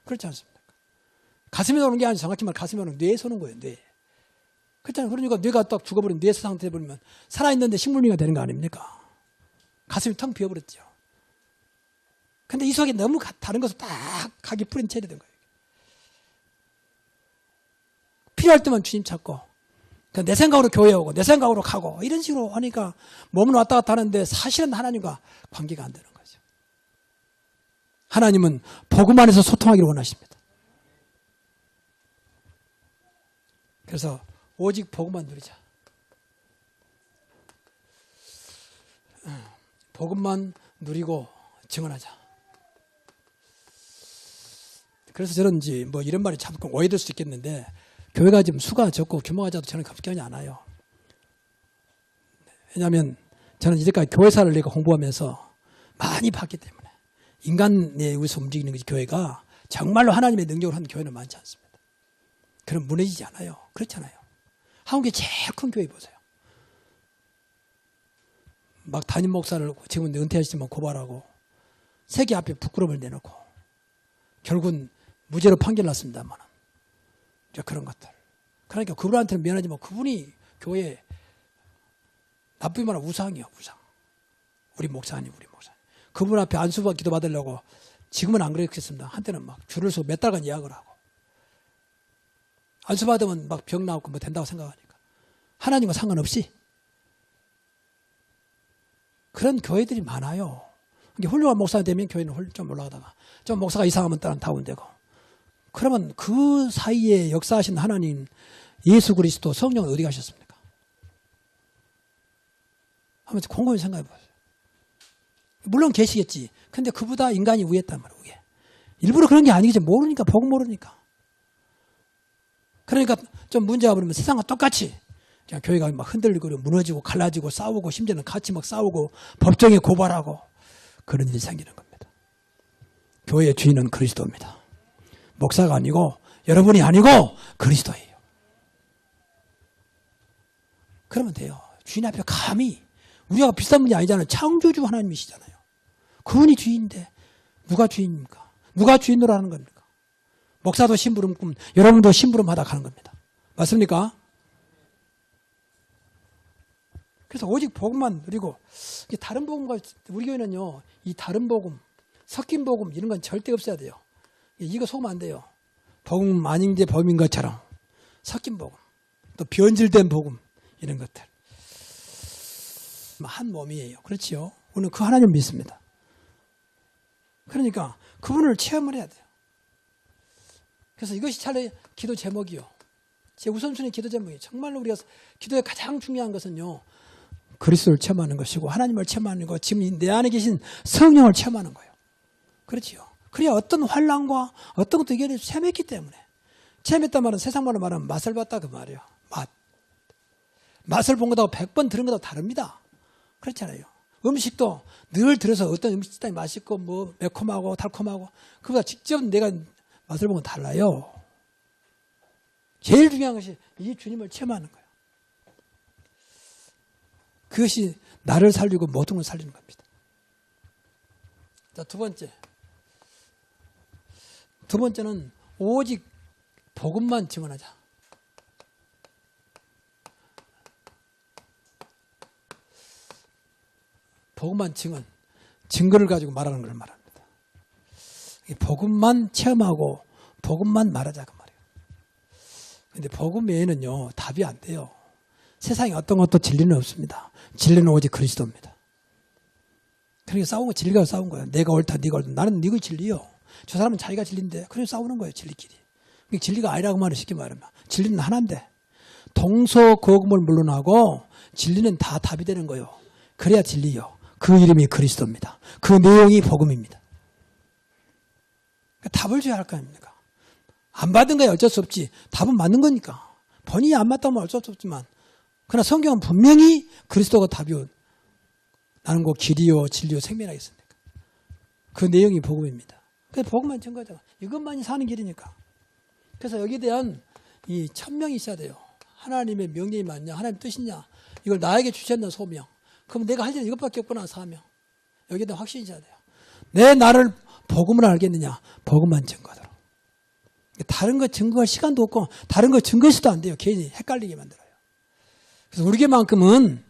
그렇지 않습니까? 가슴에서 오는 게 아니라 정확히 말하면 가슴에 오는 뇌에서 오는 거예요, 뇌. 그렇잖아요. 그러니까 뇌가 딱 죽어버린 뇌 상태 해버리면 살아있는데 식물미가 되는 거 아닙니까? 가슴이 텅 비어버렸죠. 근데 이 속에 너무 다른 것을 딱 각이 뿌린 채 되는 거예요. 필요할 때만 주님 찾고, 내 생각으로 교회 오고, 내 생각으로 가고, 이런 식으로 하니까 몸은 왔다 갔다 하는데 사실은 하나님과 관계가 안 되는 거죠. 하나님은 복음 안에서 소통하기를 원하십니다. 그래서 오직 복음만 누리자. 복음만 누리고 증언하자. 그래서 저는 이제 이런 말이 참 오해될 수 있겠는데, 교회가 지금 수가 적고 규모가 작아도 저는 걱정이 않아요. 왜냐하면 저는 이제까지 교회사를 내가 공부하면서 많이 봤기 때문에 인간에 의해서 움직이는 것이 교회가 정말로 하나님의 능력을 하는 교회는 많지 않습니다. 그럼 무너지지 않아요. 그렇잖아요. 한국의 제일 큰 교회 보세요. 막 담임 목사를 지금 은퇴하시지만 고발하고 세계 앞에 부끄러움을 내놓고 결국은 무죄로 판결났습니다만 그런 것들. 그러니까 그분한테는 미안하지만 그분이 교회 나쁘게 말하면 우상이에요. 우상. 우리 목사님. 그분 앞에 안수받 기도 받으려고 지금은 안 그랬겠습니다. 한때는 막 줄을 서서 몇 달간 예약을 하고 안수받으면 막 병 나오고 뭐 된다고 생각하니까 하나님과 상관없이 그런 교회들이 많아요. 훌륭한 목사가 되면 교회는 좀 올라가다가 좀 목사가 이상하면 다른 다운되고 그러면 그 사이에 역사하신 하나님 예수 그리스도 성령은 어디 가셨습니까? 하면서 곰곰이 생각해 보세요. 물론 계시겠지. 근데 그보다 인간이 위했단 말이에요. 위에. 일부러 그런 게 아니겠지. 모르니까, 복음 모르니까. 그러니까 좀 문제가 버리면 세상과 똑같이 그냥 교회가 막 흔들리고 무너지고 갈라지고 싸우고 심지어는 같이 막 싸우고 법정에 고발하고 그런 일이 생기는 겁니다. 교회의 주인은 그리스도입니다. 목사가 아니고 여러분이 아니고 그리스도예요. 그러면 돼요. 주인 앞에 감히 우리가 비싼 분이 아니잖아요. 창조주 하나님이시잖아요. 그분이 주인인데 누가 주인입니까? 누가 주인으로 하는 겁니까? 목사도 심부름 꾸면 여러분도 심부름 하다 가는 겁니다. 맞습니까? 그래서 오직 복음만 누리고 다른 복음과 우리 교회는요. 이 다른 복음, 섞인 복음 이런 건 절대 없어야 돼요. 이거 속으면 안 돼요. 복음 아닌 게 복음인 것처럼 섞인 복음, 또 변질된 복음 이런 것들. 한 몸이에요. 그렇지요? 우리는 그 하나님 믿습니다. 그러니까 그분을 체험을 해야 돼요. 그래서 이것이 차라리 기도 제목이요. 제 우선순위 기도 제목이에요. 정말로 우리가 기도에 가장 중요한 것은요. 그리스도를 체험하는 것이고 하나님을 체험하는 것, 지금 내 안에 계신 성령을 체험하는 거예요. 그렇지요. 그래야 어떤 환난과 어떤 것도 이겨내서 체험했기 때문에. 체험했단 말은 세상 말로 말하면 맛을 봤다 그 말이에요. 맛을 본 것하고 100번 들은 것하고 다릅니다. 그렇잖아요. 음식도 늘 들어서 어떤 음식이 맛있고 뭐 매콤하고 달콤하고 그보다 직접 내가 맛을 보면 달라요. 제일 중요한 것이 이 주님을 체험하는 거예요. 그것이 나를 살리고 모든 걸 살리는 겁니다. 자, 두 번째. 두 번째는 오직 복음만 증언하자. 복음만 증거를 가지고 말하는 걸 말합니다. 복음만 체험하고 복음만 말하자 그 말이에요. 그런데 복음 외에는요 답이 안 돼요. 세상에 어떤 것도 진리는 없습니다. 진리는 오직 그리스도입니다. 그러니까 싸우고 진리가 싸운 거예요. 내가 옳다, 네가 옳다. 나는 네가 진리요. 저 사람은 자기가 진리인데 그래서 싸우는 거예요. 진리끼리. 진리가 아니라고 말을 쉽게 말하면 진리는 하나인데 동서거금을 물러나고 진리는 다 답이 되는 거예요. 그래야 진리요. 그 이름이 그리스도입니다. 그 내용이 복음입니다. 그러니까 답을 줘야 할 거 아닙니까? 안 받은 거야 어쩔 수 없지. 답은 맞는 거니까. 본인이 안 맞다면 어쩔 수 없지만 그러나 성경은 분명히 그리스도가 답이요. 나는 그 길이요 진리요 생명하겠습니까? 그 내용이 복음입니다. 그래서 복음만 증거하자. 이것만이 사는 길이니까. 그래서 여기에 대한 이 천명이 있어야 돼요. 하나님의 명령이 맞냐 하나님의 뜻이냐 이걸 나에게 주셨는 소명. 그럼 내가 할 일은 이것밖에 없구나 사명. 여기에 대한 확신이 있어야 돼요. 내 나를 복음을 알겠느냐 복음만 증거하도록. 다른 거 증거할 시간도 없고 다른 거 증거해서도 안 돼요. 괜히 헷갈리게 만들어요. 그래서 우리 교만큼은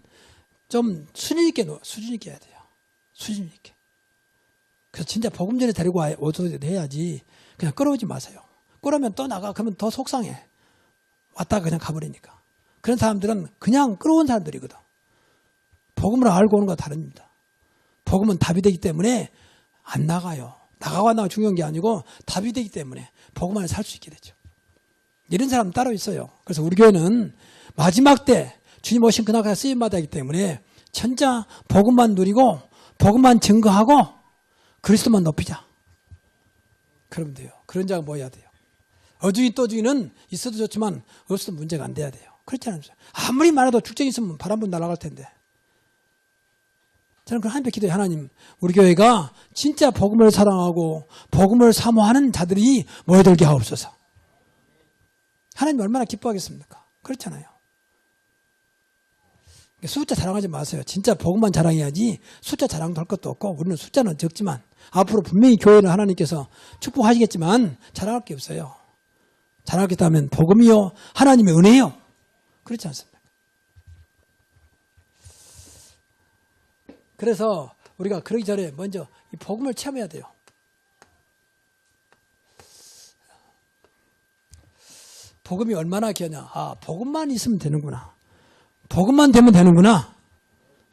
좀 수준 있게 해야 돼요. 수준 있게. 그래서 진짜 복음 전에 데리고 오도록 해야지 그냥 끌어오지 마세요. 끌어오면 또 나가 그러면 더 속상해. 왔다가 그냥 가버리니까. 그런 사람들은 그냥 끌어온 사람들이거든. 복음을 알고 오는 거 다릅니다. 복음은 답이 되기 때문에 안 나가요. 나가고 안 나가 중요한 게 아니고 답이 되기 때문에 복음 안에 살 수 있게 되죠. 이런 사람 따로 있어요. 그래서 우리 교회는 마지막 때 주님 오신 그날까지 쓰임받아야 하기 때문에 천자 복음만 누리고 복음만 증거하고 그리스도만 높이자. 그러면 돼요. 그런 자가 모여야 돼요. 어주인 또주인은 있어도 좋지만 없어도 문제가 안 돼야 돼요. 그렇지 않습니까? 아무리 많아도 축적이 있으면 바람분 날아갈 텐데. 저는 그 하나님께 기도해요. 하나님 우리 교회가 진짜 복음을 사랑하고 복음을 사모하는 자들이 모여들게 하옵소서. 하나님 얼마나 기뻐하겠습니까? 그렇잖아요. 숫자 자랑하지 마세요. 진짜 복음만 자랑해야지 숫자 자랑도 할 것도 없고 우리는 숫자는 적지만 앞으로 분명히 교회를 하나님께서 축복하시겠지만 자랑할 게 없어요. 자랑하겠다면 복음이요 하나님의 은혜요. 그렇지 않습니까? 그래서 우리가 그러기 전에 먼저 이 복음을 체험해야 돼요. 복음이 얼마나 귀하냐. 아, 복음만 있으면 되는구나. 복음만 되면 되는구나.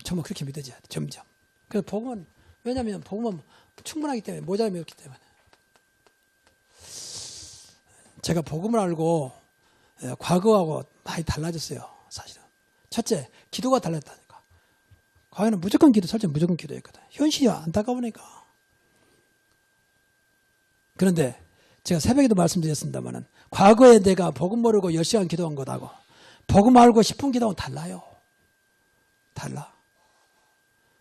정말 그렇게 믿어져야 돼. 점점. 그래서 복음은 왜냐하면 복음은 충분하기 때문에 모자람이 없기 때문에. 제가 복음을 알고 과거하고 많이 달라졌어요. 사실은. 첫째, 기도가 달랐다니까. 과거에는 무조건 기도, 설정 무조건 기도했거든. 현실이 안타까우니까. 그런데 제가 새벽에도 말씀드렸습니다만은 과거에 내가 복음 모르고 10시간 기도한 것하고 복음 알고 10분 기도하고 달라요. 달라.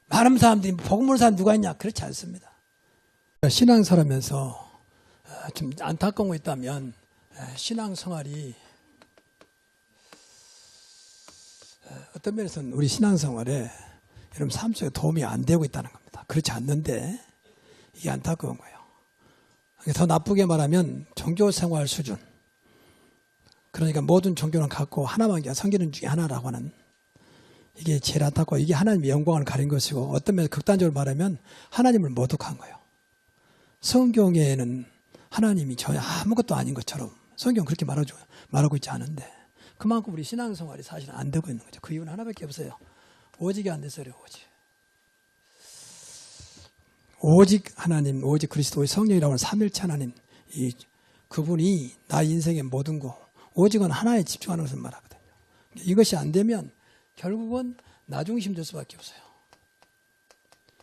많은 사람들이 복음 모르는 사람 누가 있냐? 그렇지 않습니다. 신앙생활하면서 좀 안타까운 거 있다면 신앙생활이 어떤 면에서는 우리 신앙생활에 여러분 삶 속에 도움이 안 되고 있다는 겁니다. 그렇지 않는데 이게 안타까운 거예요. 더 나쁘게 말하면 종교생활 수준. 그러니까 모든 종교는 갖고 하나만 섬기는 중에 하나라고 하는 이게 제일 안타깝고 이게 하나님의 영광을 가린 것이고 어떤 면에서 극단적으로 말하면 하나님을 모독한 거예요. 성경에는 하나님이 전혀 아무것도 아닌 것처럼 성경 그렇게 말하고 있지 않은데 그만큼 우리 신앙생활이 사실은 안 되고 있는 거죠. 그 이유는 하나밖에 없어요. 오직이 안 돼서 그래요. 오직 하나님, 오직 그리스도의 성령이라고 하는 삼일체 하나님, 그분이 나의 인생의 모든 거, 오직은 하나에 집중하는 것을 말하거든요. 이것이 안 되면 결국은 나중심 될 수밖에 없어요.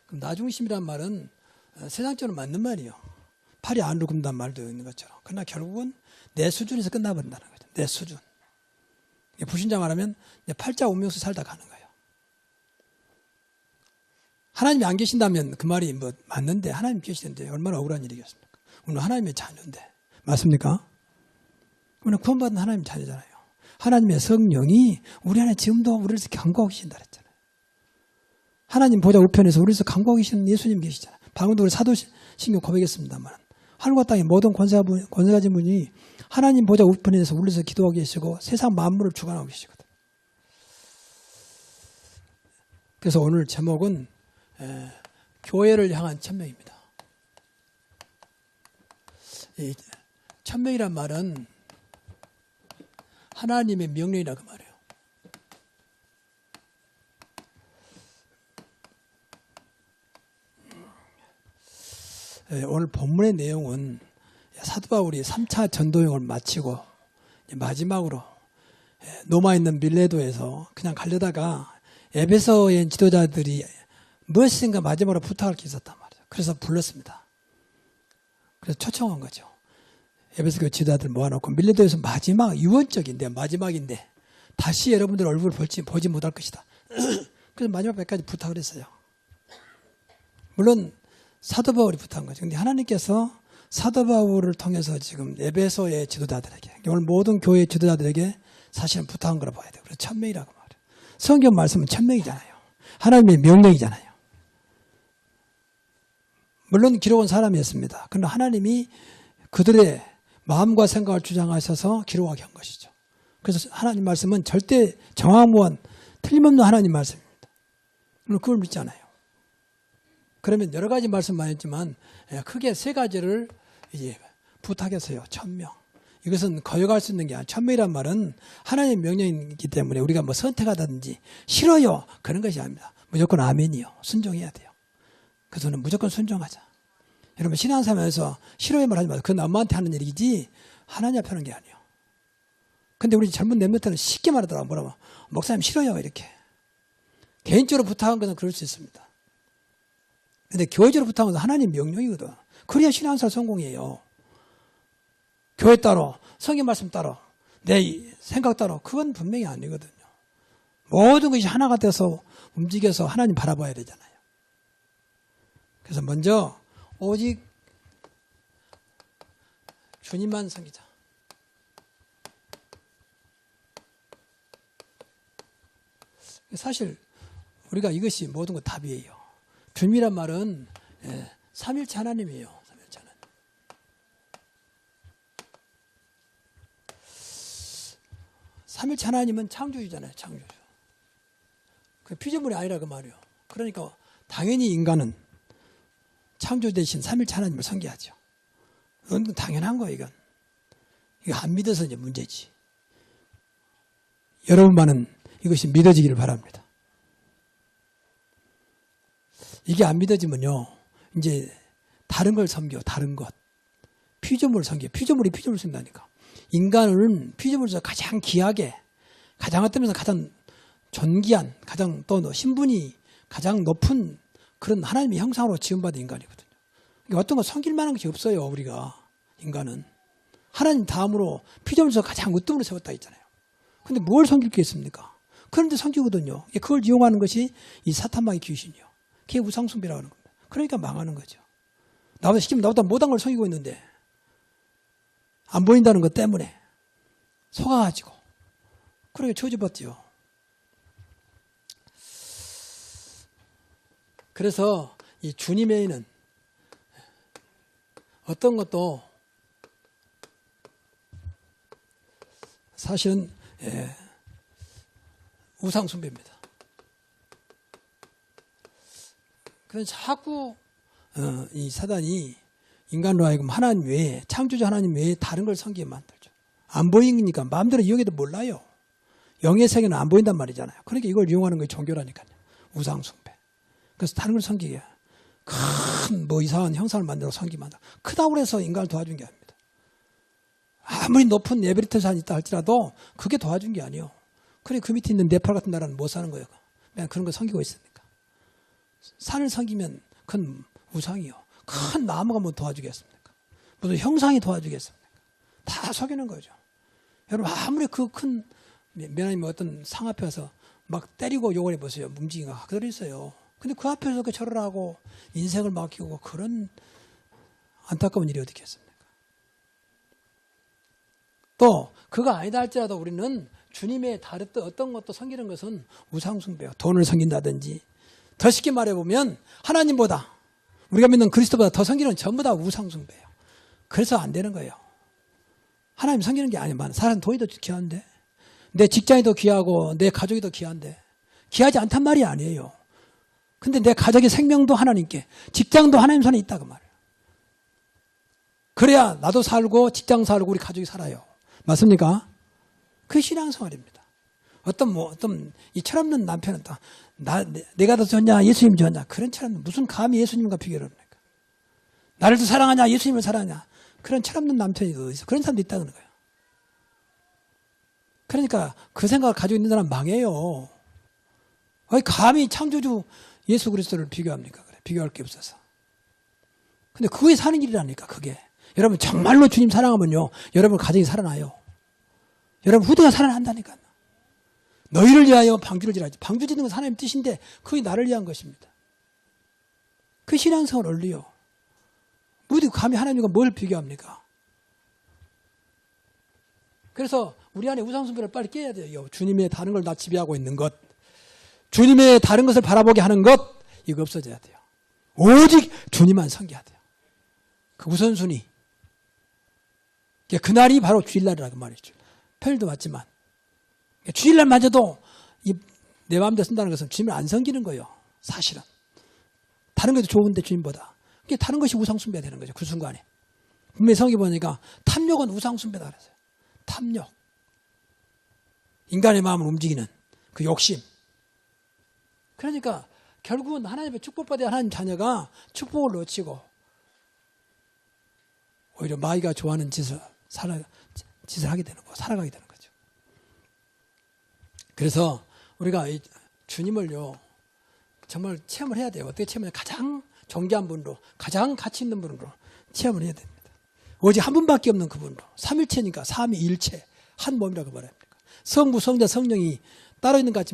그럼 나중심이란 말은 세상적으로 맞는 말이에요. 팔이 안으로 굽는다는 말도 있는 것처럼. 그러나 결국은 내 수준에서 끝나버린다는 거죠. 내 수준. 불신자 말하면 팔자 운명수 살다 가는 거예요. 하나님이 안 계신다면 그 말이 뭐 맞는데 하나님 계시는데 얼마나 억울한 일이겠습니까? 우리는 하나님의 자녀인데 맞습니까? 우리는 구원받은 하나님의 자녀잖아요. 하나님의 성령이 우리 안에 지금도 우리를 강구하고 계신다 그랬잖아요. 하나님 보좌 우편에서 우리를 강구하고 계시는 예수님 계시잖아요. 방금도 우리 사도신경 고백했습니다만 하늘과 땅의 모든 권세가진 분이 하나님 보좌 우편에서 울려서 기도하고 계시고 세상 만물을 주관하고 계시거든. 그래서 오늘 제목은 교회를 향한 천명입니다. 이 천명이란 말은 하나님의 명령이라고 말해요. 오늘 본문의 내용은 사도 바울이 3차 전도여행을 마치고 마지막으로 노마있는 밀레도에서 그냥 가려다가 에베소의 지도자들이 무엇인가 마지막으로 부탁할 게 있었단 말이에요. 그래서 불렀습니다. 그래서 초청한 거죠. 에베소 교회 지도자들 모아놓고 밀레도에서 마지막 유언적인데 마지막인데 다시 여러분들 얼굴을 보지 못할 것이다. 그래서 마지막 때까지 부탁을 했어요. 물론 사도 바울이 부탁한 거죠. 근데 하나님께서 사도 바울을 통해서 지금 에베소의 지도자들에게 오늘 모든 교회의 지도자들에게 사실은 부탁한 거라 봐야 돼요. 그래서 천명이라고 말해요. 성경 말씀은 천명이잖아요. 하나님의 명령이잖아요. 물론 기록은 사람이었습니다. 그러나 하나님이 그들의 마음과 생각을 주장하셔서 기록하게 한 것이죠. 그래서 하나님 말씀은 절대 정황무한 틀림없는 하나님 말씀입니다. 그걸 믿잖아요. 그러면 여러 가지 말씀 많이 했지만 크게 세 가지를 이제 부탁했어요. 천명. 이것은 거역할 수 있는 게 아니라 천명이란 말은 하나님의 명령이기 때문에 우리가 뭐 선택하다든지 싫어요 그런 것이 아닙니다. 무조건 아멘이요. 순종해야 돼요. 그래서 저는 무조건 순종하자. 여러분 신앙생활에서 싫어요 말하지 마세요. 그건 엄마한테 하는 일이지 하나님 앞에 하는 게 아니에요. 근데 우리 젊은 내면들은 쉽게 말하더라고요. 뭐라고 목사님 싫어요 이렇게. 개인적으로 부탁한 것은 그럴 수 있습니다. 근데 교회적으로 부탁한 것은 하나님 명령이거든. 그래야 신앙생활 성공이에요. 교회 따로 성경 말씀 따로 내 생각 따로 그건 분명히 아니거든요. 모든 것이 하나가 돼서 움직여서 하나님 바라봐야 되잖아요. 그래서 먼저 오직 주님만 섬기자. 사실 우리가 이것이 모든 것 답이에요. 주님이란 말은 삼일체 하나님이에요. 삼일체 하나님. 삼일체 하나님은 창조주잖아요. 창조주. 그 피조물이 아니라 그 말이에요. 그러니까 당연히 인간은 창조 대신 삼일체 하나님을 섬겨야죠. 이건 당연한 거예요. 이거 안 믿어서 이제 문제지. 여러분만은 이것이 믿어지기를 바랍니다. 이게 안 믿어지면요, 이제 다른 걸 섬겨, 다른 것. 피조물을 섬겨. 피조물이 피조물을 섬긴다니까. 인간은 피조물에서 가장 귀하게, 가장 어떤 면에서 가장 존귀한, 가장 또 신분이 가장 높은 그런 하나님의 형상으로 지음받은 인간이거든요. 그러니까 어떤 거 섬길 만한 것이 없어요, 우리가. 인간은. 하나님 다음으로 피조물에서 가장 으뜸으로 세웠다 했잖아요. 근데 뭘 섬길 게 있습니까? 그런데 섬기거든요. 그걸 이용하는 것이 이 사탄마귀 귀신이요. 그게 우상숭배라고 하는 겁니다. 그러니까 망하는 거죠. 나보다 시키면 나보다 못한 걸 섬기고 있는데 안 보인다는 것 때문에 속아가지고 그러게 저주받지요. 그래서 이 주님에는 어떤 것도 사실은 우상숭배입니다. 그래서 자꾸 이 사단이 인간으로 하여금 하나님 외에, 창조자 하나님 외에 다른 걸 섬기게 만들죠. 안 보이니까 마음대로 이용해도 몰라요. 영의 세계는 안 보인단 말이잖아요. 그러니까 이걸 이용하는 게 종교라니까요. 우상숭배. 그래서 다른 걸 섬기게 큰 뭐 이상한 형상을 만들어 섬기면 안 돼. 크다고 해서 인간을 도와준 게 아닙니다. 아무리 높은 에베레스트 산이 있다 할지라도 그게 도와준 게 아니에요. 그래 그 밑에 있는 네팔 같은 나라는 못 사는 거예요. 그냥 그런 거 섬기고 있으니까. 산을 섬기면 그건 우상이요. 큰 나무가 뭐 도와주겠습니까? 무슨 형상이 도와주겠습니까? 다 속이는 거죠. 여러분 아무리 그 큰 하나님 어떤 상 앞에서 막 때리고 욕을 해보세요. 뭉징이가 그대로 있어요. 근데 그 앞에서 그 절을 하고 인생을 맡기고 그런 안타까운 일이 어디 있겠습니까? 또 그거 아니다 할지라도 우리는 주님의 다른 어떤 것도 섬기는 것은 우상숭배예요. 돈을 섬긴다든지 더 쉽게 말해보면 하나님보다 우리가 믿는 그리스도보다 더 섬기는 전부 다 우상숭배예요. 그래서 안 되는 거예요. 하나님 섬기는 게 아니면 사람 돈이 더 귀한데, 내 직장이 더 귀하고 내 가족이 더 귀한데, 귀하지 않단 말이 아니에요. 근데 내 가족의 생명도 하나님께, 직장도 하나님 손에 있다 그 말이에요. 그래야 나도 살고 직장 살고 우리 가족이 살아요. 맞습니까? 그게 신앙생활입니다. 어떤 이 철없는 남편은 내가 더 좋냐 예수님이 좋냐, 그런 철없는, 무슨 감히 예수님과 비교를 합니까? 나를 더 사랑하냐 예수님을 사랑하냐, 그런 철없는 남편이 어디 있어? 그런 사람도 있다는 거예요. 그러니까 그 생각을 가지고 있는 사람 망해요. 감히 창조주 예수 그리스도를 비교합니까? 그래, 비교할 게 없어서. 근데 그게 사는 일이라니까. 그게 여러분 정말로 주님 사랑하면요, 여러분 가정이 살아나요. 여러분 후대가 살아난다니까. 너희를 위하여 방주를 지라. 방주 짓는 건 하나님 뜻인데 그게 나를 위한 것입니다. 그 신앙생활 원리요. 어디 감히 하나님과 뭘 비교합니까? 그래서 우리 안에 우상숭배를 빨리 깨야 돼요. 주님의 다른 걸 다 지배하고 있는 것, 주님의 다른 것을 바라보게 하는 것, 이거 없어져야 돼요. 오직 주님만 섬겨야 돼요. 그 우선순위. 그날이 바로 주일날이라고 말이죠. 평일도 맞지만 주일날마저도 내 마음대로 쓴다는 것은 주님을 안 섬기는 거예요. 사실은 다른 것도 좋은데 주님보다, 그게 다른 것이 우상숭배가 되는 거죠. 그 순간에 분명히 성경 보니까 탐욕은 우상숭배다 그랬어요. 탐욕, 인간의 마음을 움직이는 그 욕심. 그러니까 결국은 하나님의 축복받아야 하나님 자녀가 축복을 놓치고 오히려 마귀가 좋아하는 짓을 하게 되는 거, 살아가게 되는 거죠. 그래서 우리가 주님을요 정말 체험을 해야 돼요. 어떻게 체험해야? 가장 존귀한 분으로, 가장 가치 있는 분으로 체험을 해야 됩니다. 오직 한 분밖에 없는 그분으로, 삼일체니까 삼위일체 한 몸이라고 말합니까? 성부, 성자, 성령이 따로 있는 것 같지만